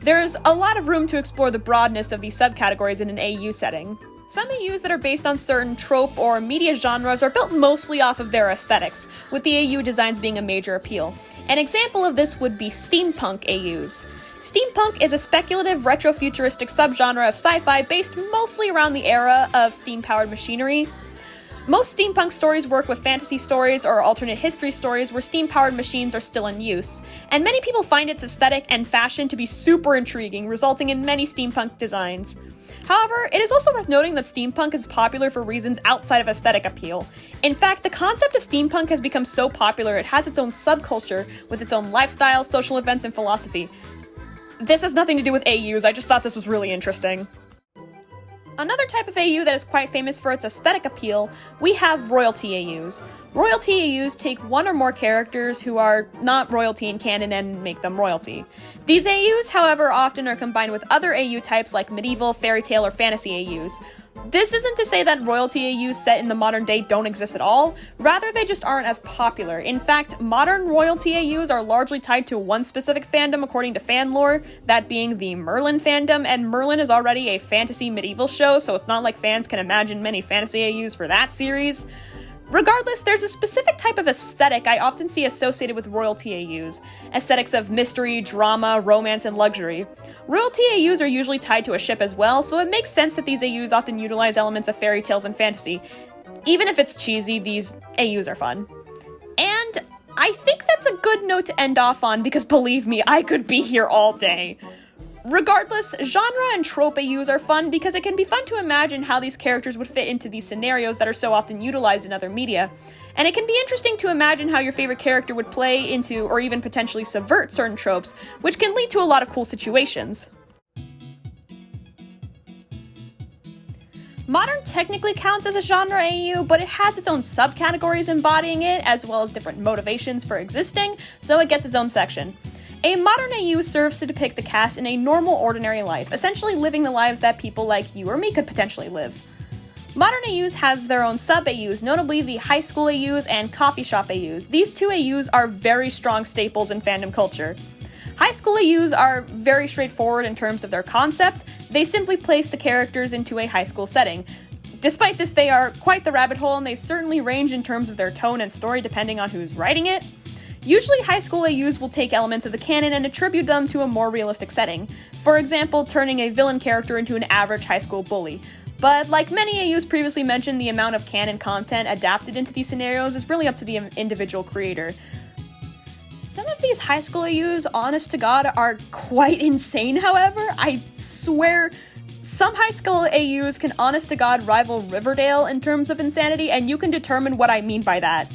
There's a lot of room to explore the broadness of these subcategories in an AU setting. Some AUs that are based on certain trope or media genres are built mostly off of their aesthetics, with the AU designs being a major appeal. An example of this would be steampunk AUs. Steampunk is a speculative, retro-futuristic subgenre of sci-fi based mostly around the era of steam-powered machinery. Most steampunk stories work with fantasy stories or alternate history stories where steam-powered machines are still in use, and many people find its aesthetic and fashion to be super intriguing, resulting in many steampunk designs. However, it is also worth noting that steampunk is popular for reasons outside of aesthetic appeal. In fact, the concept of steampunk has become so popular it has its own subculture with its own lifestyle, social events, and philosophy. This has nothing to do with AUs, I just thought this was really interesting. Another type of AU that is quite famous for its aesthetic appeal, we have royalty AUs. Royalty AUs take one or more characters who are not royalty in canon and make them royalty. These AUs, however, often are combined with other AU types like medieval, fairy tale, or fantasy AUs. This isn't to say that royalty AUs set in the modern day don't exist at all, rather they just aren't as popular. In fact, modern royalty AUs are largely tied to one specific fandom according to fan lore, that being the Merlin fandom, and Merlin is already a fantasy medieval show, so it's not like fans can imagine many fantasy AUs for that series. Regardless, there's a specific type of aesthetic I often see associated with royalty AUs, aesthetics of mystery, drama, romance, and luxury. Royalty AUs are usually tied to a ship as well, so it makes sense that these AUs often utilize elements of fairy tales and fantasy. Even if it's cheesy, these AUs are fun. And I think that's a good note to end off on, because believe me, I could be here all day. Regardless, genre and trope AUs are fun because it can be fun to imagine how these characters would fit into these scenarios that are so often utilized in other media. And it can be interesting to imagine how your favorite character would play into or even potentially subvert certain tropes, which can lead to a lot of cool situations. Modern technically counts as a genre AU, but it has its own subcategories embodying it, as well as different motivations for existing, so it gets its own section. A modern AU serves to depict the cast in a normal, ordinary life, essentially living the lives that people like you or me could potentially live. Modern AUs have their own sub-AUs, notably the high school AUs and coffee shop AUs. These two AUs are very strong staples in fandom culture. High school AUs are very straightforward in terms of their concept. They simply place the characters into a high school setting. Despite this, they are quite the rabbit hole, and they certainly range in terms of their tone and story depending on who's writing it. Usually, high school AUs will take elements of the canon and attribute them to a more realistic setting. For example, turning a villain character into an average high school bully. But like many AUs previously mentioned, the amount of canon content adapted into these scenarios is really up to the individual creator. Some of these high school AUs, honest to God, are quite insane, however. I swear, some high school AUs can honest to God rival Riverdale in terms of insanity, and you can determine what I mean by that.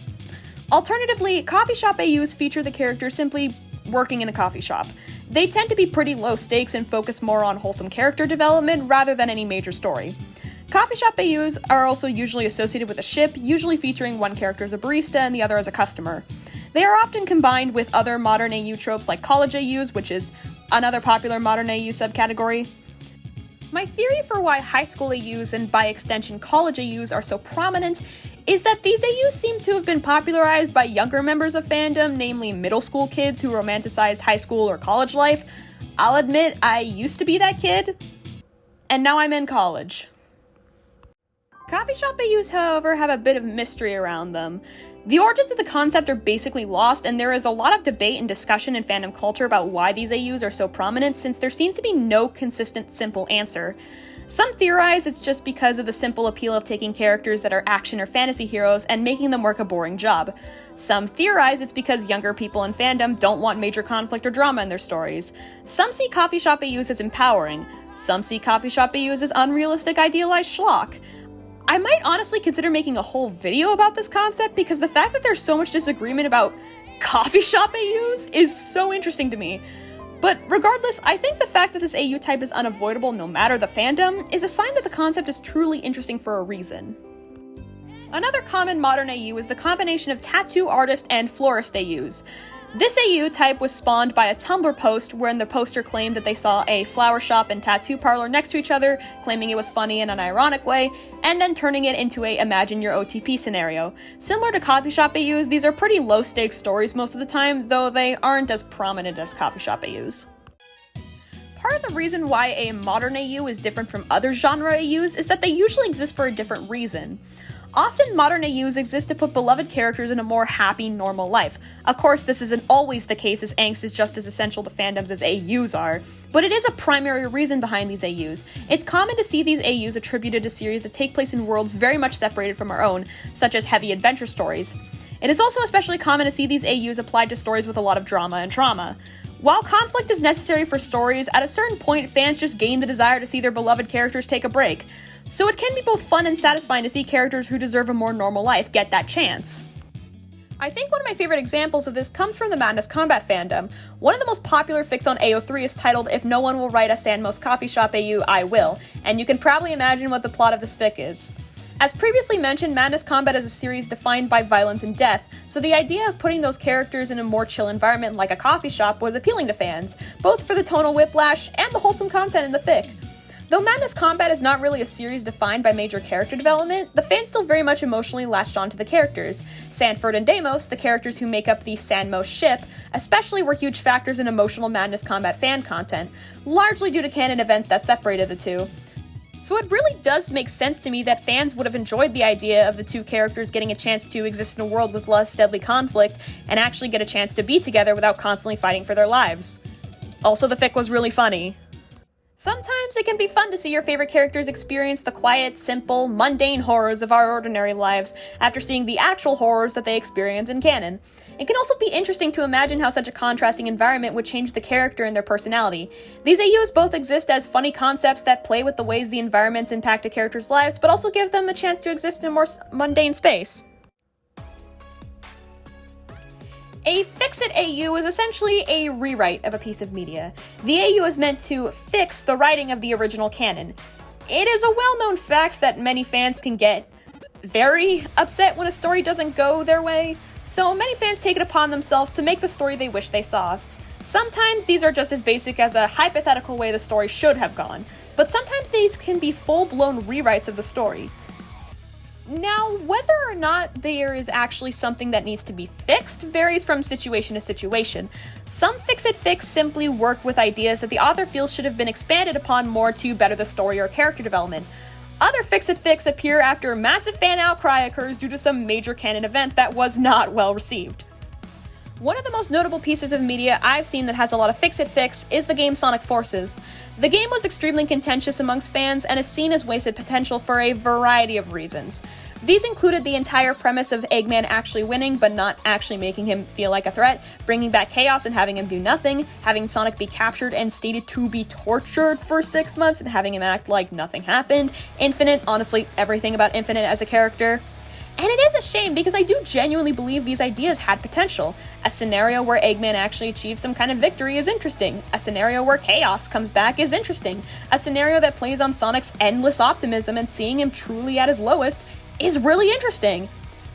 Alternatively, coffee shop AUs feature the character simply working in a coffee shop. They tend to be pretty low stakes and focus more on wholesome character development rather than any major story. Coffee shop AUs are also usually associated with a ship, usually featuring one character as a barista and the other as a customer. They are often combined with other modern AU tropes like college AUs, which is another popular modern AU subcategory. My theory for why high school AUs and by extension college AUs are so prominent is that these AUs seem to have been popularized by younger members of fandom, namely middle school kids who romanticized high school or college life. I'll admit, I used to be that kid, and now I'm in college. Coffee shop AUs, however, have a bit of mystery around them. The origins of the concept are basically lost, and there is a lot of debate and discussion in fandom culture about why these AUs are so prominent, since there seems to be no consistent, simple answer. Some theorize it's just because of the simple appeal of taking characters that are action or fantasy heroes and making them work a boring job. Some theorize it's because younger people in fandom don't want major conflict or drama in their stories. Some see coffee shop AUs as empowering. Some see coffee shop AUs as unrealistic, idealized schlock. I might honestly consider making a whole video about this concept because the fact that there's so much disagreement about coffee shop AUs is so interesting to me. But regardless, I think the fact that this AU type is unavoidable no matter the fandom is a sign that the concept is truly interesting for a reason. Another common modern AU is the combination of tattoo artist and florist AUs. This AU type was spawned by a Tumblr post wherein the poster claimed that they saw a flower shop and tattoo parlor next to each other, claiming it was funny in an ironic way, and then turning it into a imagine your OTP scenario. Similar to coffee shop AUs, these are pretty low stakes stories most of the time, though they aren't as prominent as coffee shop AUs. Part of the reason why a modern AU is different from other genre AUs is that they usually exist for a different reason. Often, modern AUs exist to put beloved characters in a more happy, normal life. Of course, this isn't always the case, as angst is just as essential to fandoms as AUs are, but it is a primary reason behind these AUs. It's common to see these AUs attributed to series that take place in worlds very much separated from our own, such as heavy adventure stories. It is also especially common to see these AUs applied to stories with a lot of drama and trauma. While conflict is necessary for stories, at a certain point, fans just gain the desire to see their beloved characters take a break. So it can be both fun and satisfying to see characters who deserve a more normal life get that chance. I think one of my favorite examples of this comes from the Madness Combat fandom. One of the most popular fics on AO3 is titled "If No One Will Write a Sandmo's Coffee Shop AU, I Will," and you can probably imagine what the plot of this fic is. As previously mentioned, Madness Combat is a series defined by violence and death, so the idea of putting those characters in a more chill environment like a coffee shop was appealing to fans, both for the tonal whiplash and the wholesome content in the fic. Though Madness Combat is not really a series defined by major character development, the fans still very much emotionally latched onto the characters. Sanford and Deimos, the characters who make up the Sandmo ship, especially were huge factors in emotional Madness Combat fan content, largely due to canon events that separated the two. So it really does make sense to me that fans would have enjoyed the idea of the two characters getting a chance to exist in a world with less deadly conflict and actually get a chance to be together without constantly fighting for their lives. Also, the fic was really funny. Sometimes it can be fun to see your favorite characters experience the quiet, simple, mundane horrors of our ordinary lives after seeing the actual horrors that they experience in canon. It can also be interesting to imagine how such a contrasting environment would change the character and their personality. These AUs both exist as funny concepts that play with the ways the environments impact a character's lives, but also give them a chance to exist in a more mundane space. A Fix-It AU is essentially a rewrite of a piece of media. The AU is meant to fix the writing of the original canon. It is a well-known fact that many fans can get very upset when a story doesn't go their way, so many fans take it upon themselves to make the story they wish they saw. Sometimes these are just as basic as a hypothetical way the story should have gone, but sometimes these can be full-blown rewrites of the story. Now, whether or not there is actually something that needs to be fixed varies from situation to situation. Some Fix-It fics simply work with ideas that the author feels should have been expanded upon more to better the story or character development. Other Fix-It fics appear after massive fan outcry occurs due to some major canon event that was not well received. One of the most notable pieces of media I've seen that has a lot of Fix-It fics is the game Sonic Forces. The game was extremely contentious amongst fans and is seen as wasted potential for a variety of reasons. These included the entire premise of Eggman actually winning but not actually making him feel like a threat, bringing back Chaos and having him do nothing, having Sonic be captured and stated to be tortured for 6 months and having him act like nothing happened, Infinite, honestly everything about Infinite as a character. And it is a shame because I do genuinely believe these ideas had potential. A scenario where Eggman actually achieves some kind of victory is interesting. A scenario where Chaos comes back is interesting. A scenario that plays on Sonic's endless optimism and seeing him truly at his lowest is really interesting.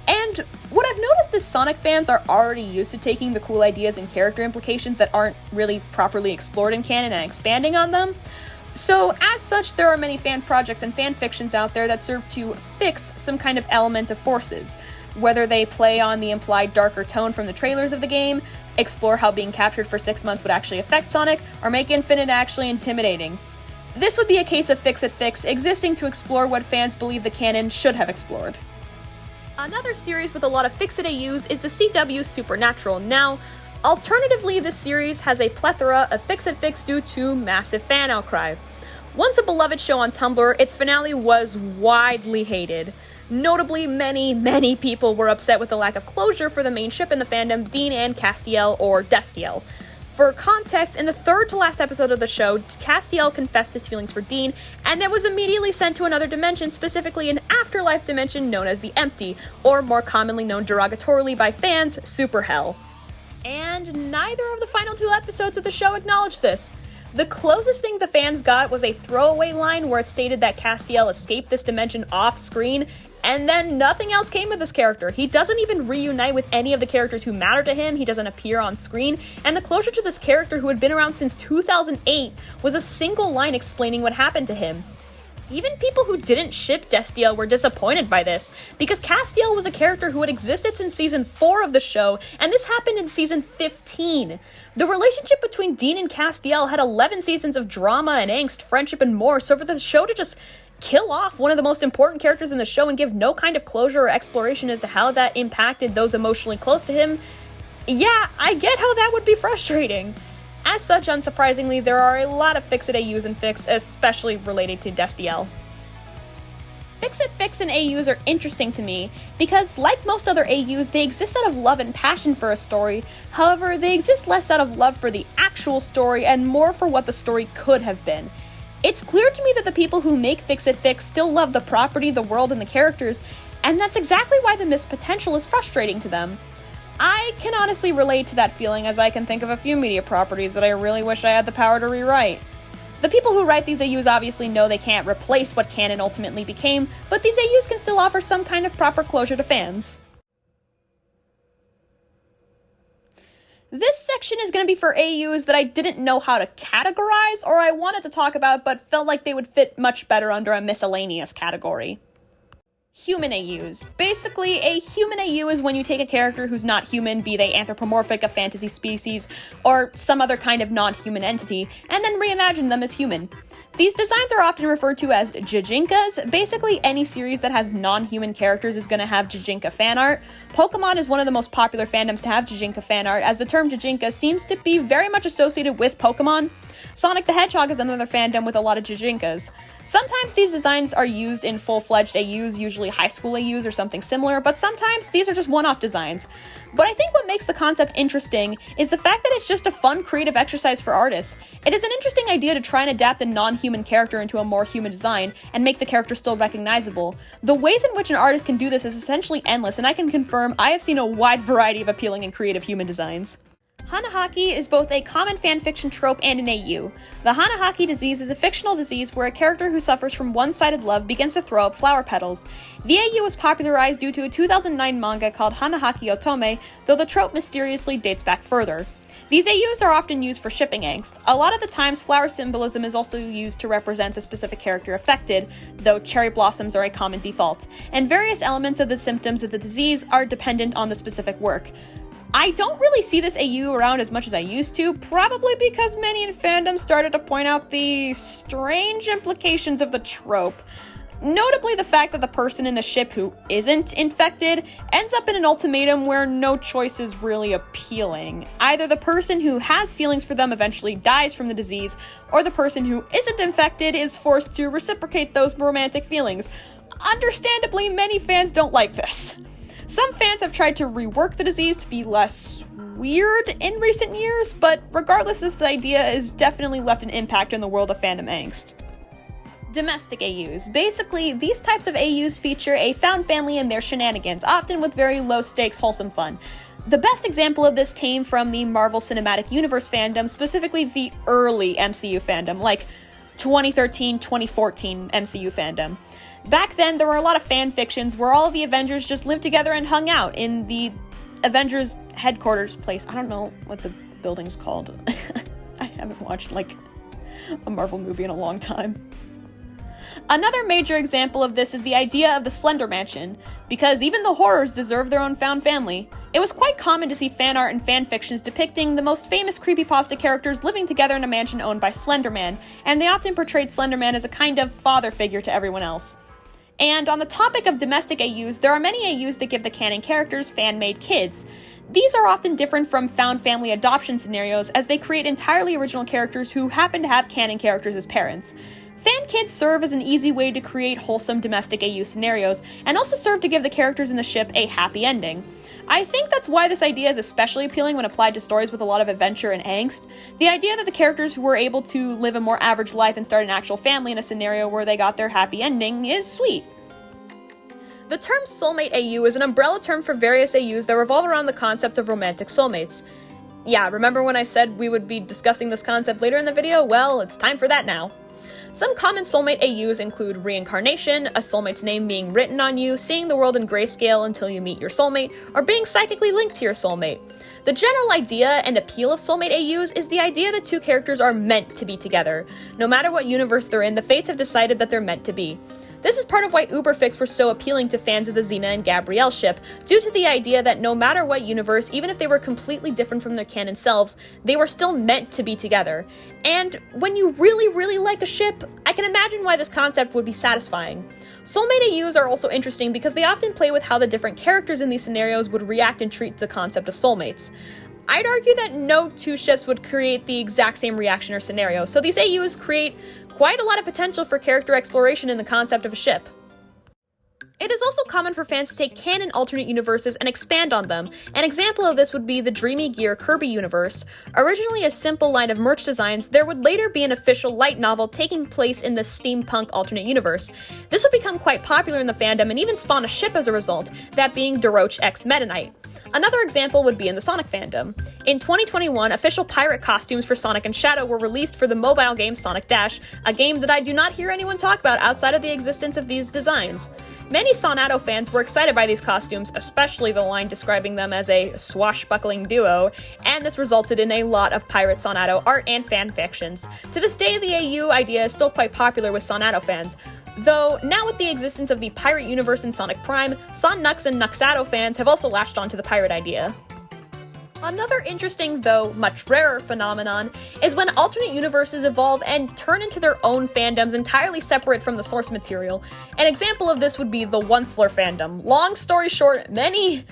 And what I've noticed is Sonic fans are already used to taking the cool ideas and character implications that aren't really properly explored in canon and expanding on them. So, as such, there are many fan projects and fan fictions out there that serve to fix some kind of element of Forces, whether they play on the implied darker tone from the trailers of the game, explore how being captured for 6 months would actually affect Sonic, or make Infinite actually intimidating. This would be a case of Fix-It fix existing to explore what fans believe the canon should have explored. Another series with a lot of Fix-It AUs is the CW's Supernatural. Now, alternatively, this series has a plethora of Fix-It fics due to massive fan outcry. Once a beloved show on Tumblr, its finale was widely hated. Notably, many people were upset with the lack of closure for the main ship in the fandom, Dean and Castiel, or Destiel. For context, in the third to last episode of the show, Castiel confessed his feelings for Dean, and then was immediately sent to another dimension, specifically an afterlife dimension known as the Empty, or more commonly known derogatorily by fans, Super Hell. And neither of the final 2 episodes of the show acknowledged this. The closest thing the fans got was a throwaway line where it stated that Castiel escaped this dimension off-screen, and then nothing else came of this character. He doesn't even reunite with any of the characters who matter to him, he doesn't appear on screen, and the closure to this character who had been around since 2008 was a single line explaining what happened to him. Even people who didn't ship Destiel were disappointed by this, because Castiel was a character who had existed since season 4 of the show, and this happened in season 15. The relationship between Dean and Castiel had 11 seasons of drama and angst, friendship, and more, so for the show to just kill off one of the most important characters in the show and give no kind of closure or exploration as to how that impacted those emotionally close to him, yeah, I get how that would be frustrating. As such, unsurprisingly, there are a lot of Fix-It AUs in Fix, especially related to Destiel. Fix-It Fix and AUs are interesting to me, because like most other AUs, they exist out of love and passion for a story. However, they exist less out of love for the actual story and more for what the story could have been. It's clear to me that the people who make Fix-It Fix still love the property, the world, and the characters, and that's exactly why the missed potential is frustrating to them. I can honestly relate to that feeling, as I can think of a few media properties that I really wish I had the power to rewrite. The people who write these AUs obviously know they can't replace what canon ultimately became, but these AUs can still offer some kind of proper closure to fans. This section is going to be for AUs that I didn't know how to categorize, or I wanted to talk about but felt like they would fit much better under a miscellaneous category. Human AUs. Basically, a human AU is when you take a character who's not human, be they anthropomorphic, a fantasy species, or some other kind of non-human entity, and then reimagine them as human. These designs are often referred to as Jijinkas. Basically, any series that has non-human characters is going to have Jijinka fan art. Pokemon is one of the most popular fandoms to have Jijinka fan art, as the term Jijinka seems to be very much associated with Pokemon. Sonic the Hedgehog is another fandom with a lot of Jijinkas. Sometimes these designs are used in full-fledged AUs, usually high school AUs or something similar, but sometimes these are just one-off designs. But I think what makes the concept interesting is the fact that it's just a fun creative exercise for artists. It is an interesting idea to try and adapt a non-human character into a more human design and make the character still recognizable. The ways in which an artist can do this is essentially endless, and I can confirm I have seen a wide variety of appealing and creative human designs. Hanahaki is both a common fanfiction trope and an AU. The Hanahaki disease is a fictional disease where a character who suffers from one-sided love begins to throw up flower petals. The AU was popularized due to a 2009 manga called Hanahaki Otome, though the trope mysteriously dates back further. These AUs are often used for shipping angst. A lot of the times, flower symbolism is also used to represent the specific character affected, though cherry blossoms are a common default, and various elements of the symptoms of the disease are dependent on the specific work. I don't really see this AU around as much as I used to, probably because many in fandom started to point out the strange implications of the trope. Notably the fact that the person in the ship who isn't infected ends up in an ultimatum where no choice is really appealing. Either the person who has feelings for them eventually dies from the disease, or the person who isn't infected is forced to reciprocate those romantic feelings. Understandably, many fans don't like this. Some fans have tried to rework the disease to be less weird in recent years, but regardless, this idea has definitely left an impact in the world of fandom angst. Domestic AUs. Basically, these types of AUs feature a found family and their shenanigans, often with very low-stakes, wholesome fun. The best example of this came from the Marvel Cinematic Universe fandom, specifically the early MCU fandom, like 2013-2014 MCU fandom. Back then, there were a lot of fan fictions where all of the Avengers just lived together and hung out in the Avengers headquarters place. I don't know what the building's called. I haven't watched, like, a Marvel movie in a long time. Another major example of this is the idea of the Slender Mansion, because even the horrors deserve their own found family. It was quite common to see fan art and fan fictions depicting the most famous creepypasta characters living together in a mansion owned by Slender Man, and they often portrayed Slender Man as a kind of father figure to everyone else. And on the topic of domestic AUs, there are many AUs that give the canon characters fan-made kids. These are often different from found family adoption scenarios, as they create entirely original characters who happen to have canon characters as parents. Fan kids serve as an easy way to create wholesome domestic AU scenarios, and also serve to give the characters in the ship a happy ending. I think that's why this idea is especially appealing when applied to stories with a lot of adventure and angst. The idea that the characters who were able to live a more average life and start an actual family in a scenario where they got their happy ending is sweet. The term soulmate AU is an umbrella term for various AUs that revolve around the concept of romantic soulmates. Yeah, remember when I said we would be discussing this concept later in the video? Well, it's time for that now. Some common soulmate AUs include reincarnation, a soulmate's name being written on you, seeing the world in grayscale until you meet your soulmate, or being psychically linked to your soulmate. The general idea and appeal of soulmate AUs is the idea that two characters are meant to be together. No matter what universe they're in, the fates have decided that they're meant to be. This is part of why Uberfics were so appealing to fans of the Xena and Gabrielle ship, due to the idea that no matter what universe, even if they were completely different from their canon selves, they were still meant to be together. And when you really like a ship, I can imagine why this concept would be satisfying. Soulmate AUs are also interesting because they often play with how the different characters in these scenarios would react and treat the concept of soulmates. I'd argue that no two ships would create the exact same reaction or scenario, so these AUs create quite a lot of potential for character exploration in the concept of a ship. It is also common for fans to take canon alternate universes and expand on them. An example of this would be the Dreamy Gear Kirby universe. Originally a simple line of merch designs, there would later be an official light novel taking place in the steampunk alternate universe. This would become quite popular in the fandom and even spawn a ship as a result, that being Daroche x Meta Knight. Another example would be in the Sonic fandom. In 2021, official pirate costumes for Sonic and Shadow were released for the mobile game Sonic Dash, a game that I do not hear anyone talk about outside of the existence of these designs. Many Sonato fans were excited by these costumes, especially the line describing them as a swashbuckling duo, and this resulted in a lot of pirate Sonato art and fan fictions. To this day, the AU idea is still quite popular with Sonato fans, though now with the existence of the pirate universe in Sonic Prime, Sonnux and Nuxato fans have also latched onto the pirate idea. Another interesting, though much rarer phenomenon is when alternate universes evolve and turn into their own fandoms entirely separate from the source material. An example of this would be the Onceler fandom. Long story short, many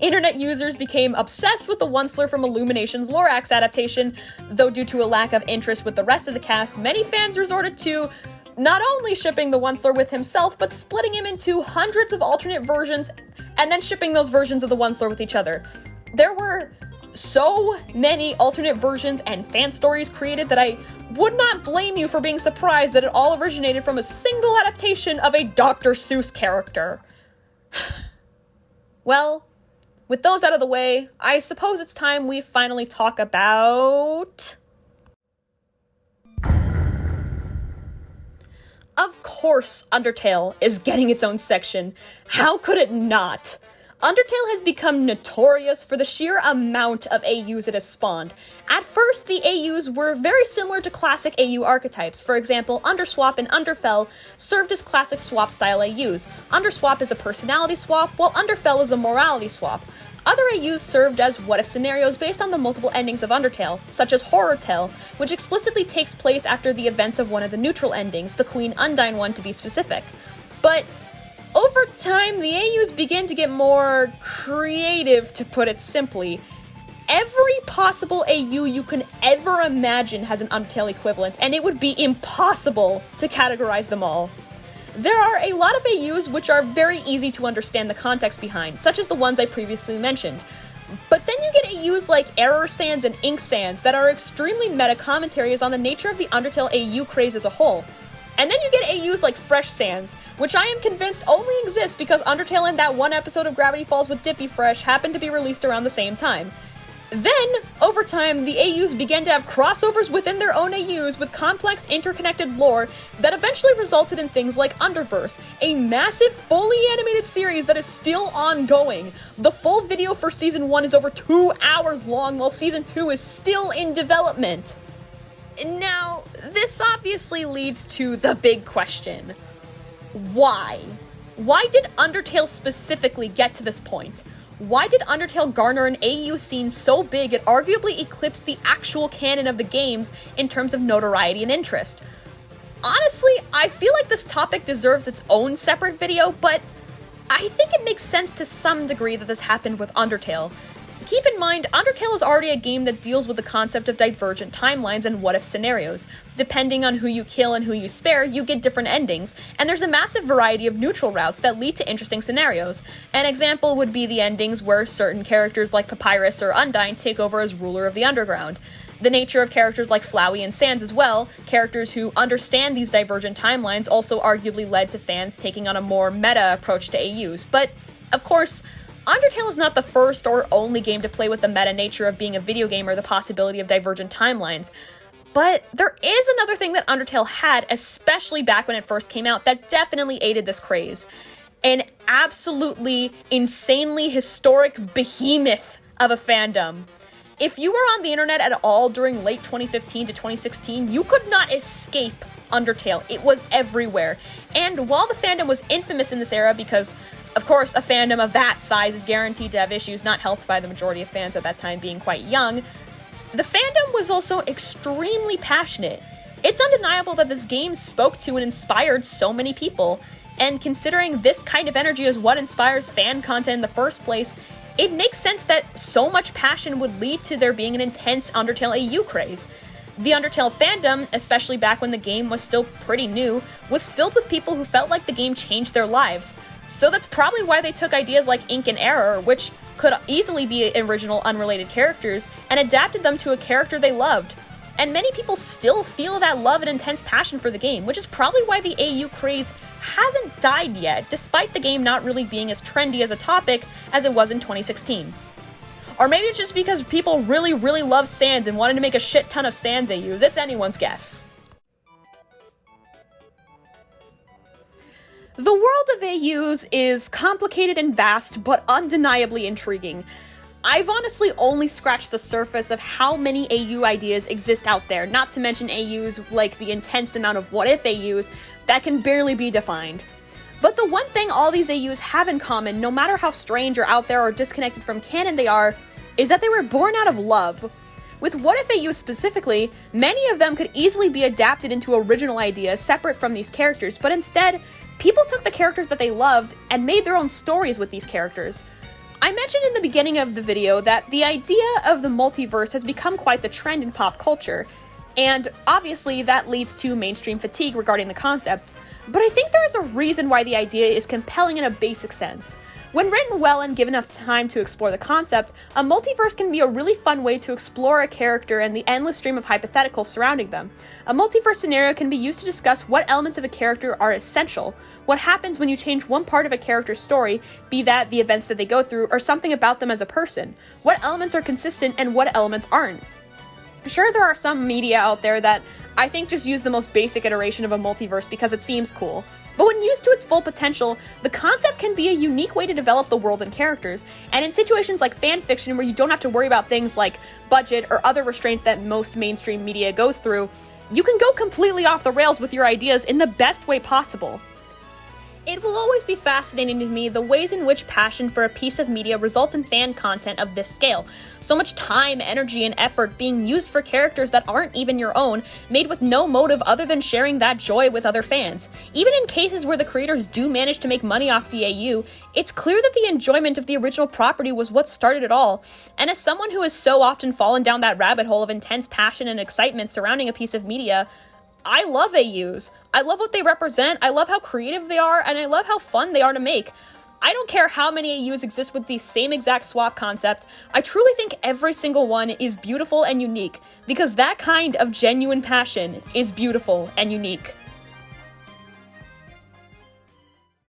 internet users became obsessed with the Onceler from Illumination's Lorax adaptation, though due to a lack of interest with the rest of the cast, many fans resorted to not only shipping the Onceler with himself, but splitting him into hundreds of alternate versions and then shipping those versions of the Onceler with each other. There were so many alternate versions and fan stories created that I would not blame you for being surprised that it all originated from a single adaptation of a Dr. Seuss character. Well, with those out of the way, I suppose it's time we finally talk about... Of course, Undertale is getting its own section. How could it not? Undertale has become notorious for the sheer amount of AUs it has spawned. At first, the AUs were very similar to classic AU archetypes. For example, Underswap and Underfell served as classic swap-style AUs. Underswap is a personality swap, while Underfell is a morality swap. Other AUs served as what-if scenarios based on the multiple endings of Undertale, such as Horror Tale, which explicitly takes place after the events of one of the neutral endings, the Queen Undine one to be specific. But over time, the AUs began to get more creative, to put it simply. Every possible AU you can ever imagine has an Undertale equivalent, and it would be impossible to categorize them all. There are a lot of AUs which are very easy to understand the context behind, such as the ones I previously mentioned. But then you get AUs like Error Sands and Ink Sands that are extremely meta commentaries on the nature of the Undertale AU craze as a whole. And then you get AUs like Fresh Sands, which I am convinced only exists because Undertale and that one episode of Gravity Falls with Dippy Fresh happened to be released around the same time. Then, over time, the AUs began to have crossovers within their own AUs with complex, interconnected lore that eventually resulted in things like Underverse, a massive, fully animated series that is still ongoing. The full video for Season 1 is over 2 hours long, while Season 2 is still in development. Now, this obviously leads to the big question. Why? Why did Undertale specifically get to this point? Why did Undertale garner an AU scene so big it arguably eclipsed the actual canon of the games in terms of notoriety and interest? Honestly, I feel like this topic deserves its own separate video, but I think it makes sense to some degree that this happened with Undertale. Keep in mind, Undertale is already a game that deals with the concept of divergent timelines and what-if scenarios. Depending on who you kill and who you spare, you get different endings, and there's a massive variety of neutral routes that lead to interesting scenarios. An example would be the endings where certain characters like Papyrus or Undine take over as ruler of the underground. The nature of characters like Flowey and Sans as well, characters who understand these divergent timelines, also arguably led to fans taking on a more meta approach to AUs. But, of course, Undertale is not the first or only game to play with the meta nature of being a video game or the possibility of divergent timelines. But there is another thing that Undertale had, especially back when it first came out, that definitely aided this craze. An absolutely insanely historic behemoth of a fandom. If you were on the internet at all during late 2015 to 2016, you could not escape Undertale. It was everywhere. And while the fandom was infamous in this era because, of course, a fandom of that size is guaranteed to have issues not helped by the majority of fans at that time being quite young, the fandom was also extremely passionate. It's undeniable that this game spoke to and inspired so many people, and considering this kind of energy is what inspires fan content in the first place, it makes sense that so much passion would lead to there being an intense Undertale AU craze. The Undertale fandom, especially back when the game was still pretty new, was filled with people who felt like the game changed their lives. So that's probably why they took ideas like Ink and Error, which could easily be original unrelated characters, and adapted them to a character they loved. And many people still feel that love and intense passion for the game, which is probably why the AU craze hasn't died yet, despite the game not really being as trendy as a topic as it was in 2016. Or maybe it's just because people really, really love Sans and wanted to make a shit ton of Sans AUs. It's anyone's guess. The world of AUs is complicated and vast, but undeniably intriguing. I've honestly only scratched the surface of how many AU ideas exist out there, not to mention AUs like the intense amount of what-if AUs that can barely be defined. But the one thing all these AUs have in common, no matter how strange or out there or disconnected from canon they are, is that they were born out of love. With what-if AUs specifically, many of them could easily be adapted into original ideas separate from these characters, but instead, people took the characters that they loved and made their own stories with these characters. I mentioned in the beginning of the video that the idea of the multiverse has become quite the trend in pop culture, and obviously that leads to mainstream fatigue regarding the concept, but I think there is a reason why the idea is compelling in a basic sense. When written well and given enough time to explore the concept, a multiverse can be a really fun way to explore a character and the endless stream of hypotheticals surrounding them. A multiverse scenario can be used to discuss what elements of a character are essential, what happens when you change one part of a character's story, be that the events that they go through or something about them as a person, what elements are consistent and what elements aren't. Sure, there are some media out there that I think just use the most basic iteration of a multiverse because it seems cool. But when used to its full potential, the concept can be a unique way to develop the world and characters, and in situations like fanfiction where you don't have to worry about things like budget or other restraints that most mainstream media goes through, you can go completely off the rails with your ideas in the best way possible. It will always be fascinating to me the ways in which passion for a piece of media results in fan content of this scale. So much time, energy, and effort being used for characters that aren't even your own, made with no motive other than sharing that joy with other fans. Even in cases where the creators do manage to make money off the AU, it's clear that the enjoyment of the original property was what started it all. And as someone who has so often fallen down that rabbit hole of intense passion and excitement surrounding a piece of media, I love AUs. I love what they represent, I love how creative they are, and I love how fun they are to make. I don't care how many AUs exist with the same exact swap concept, I truly think every single one is beautiful and unique, because that kind of genuine passion is beautiful and unique.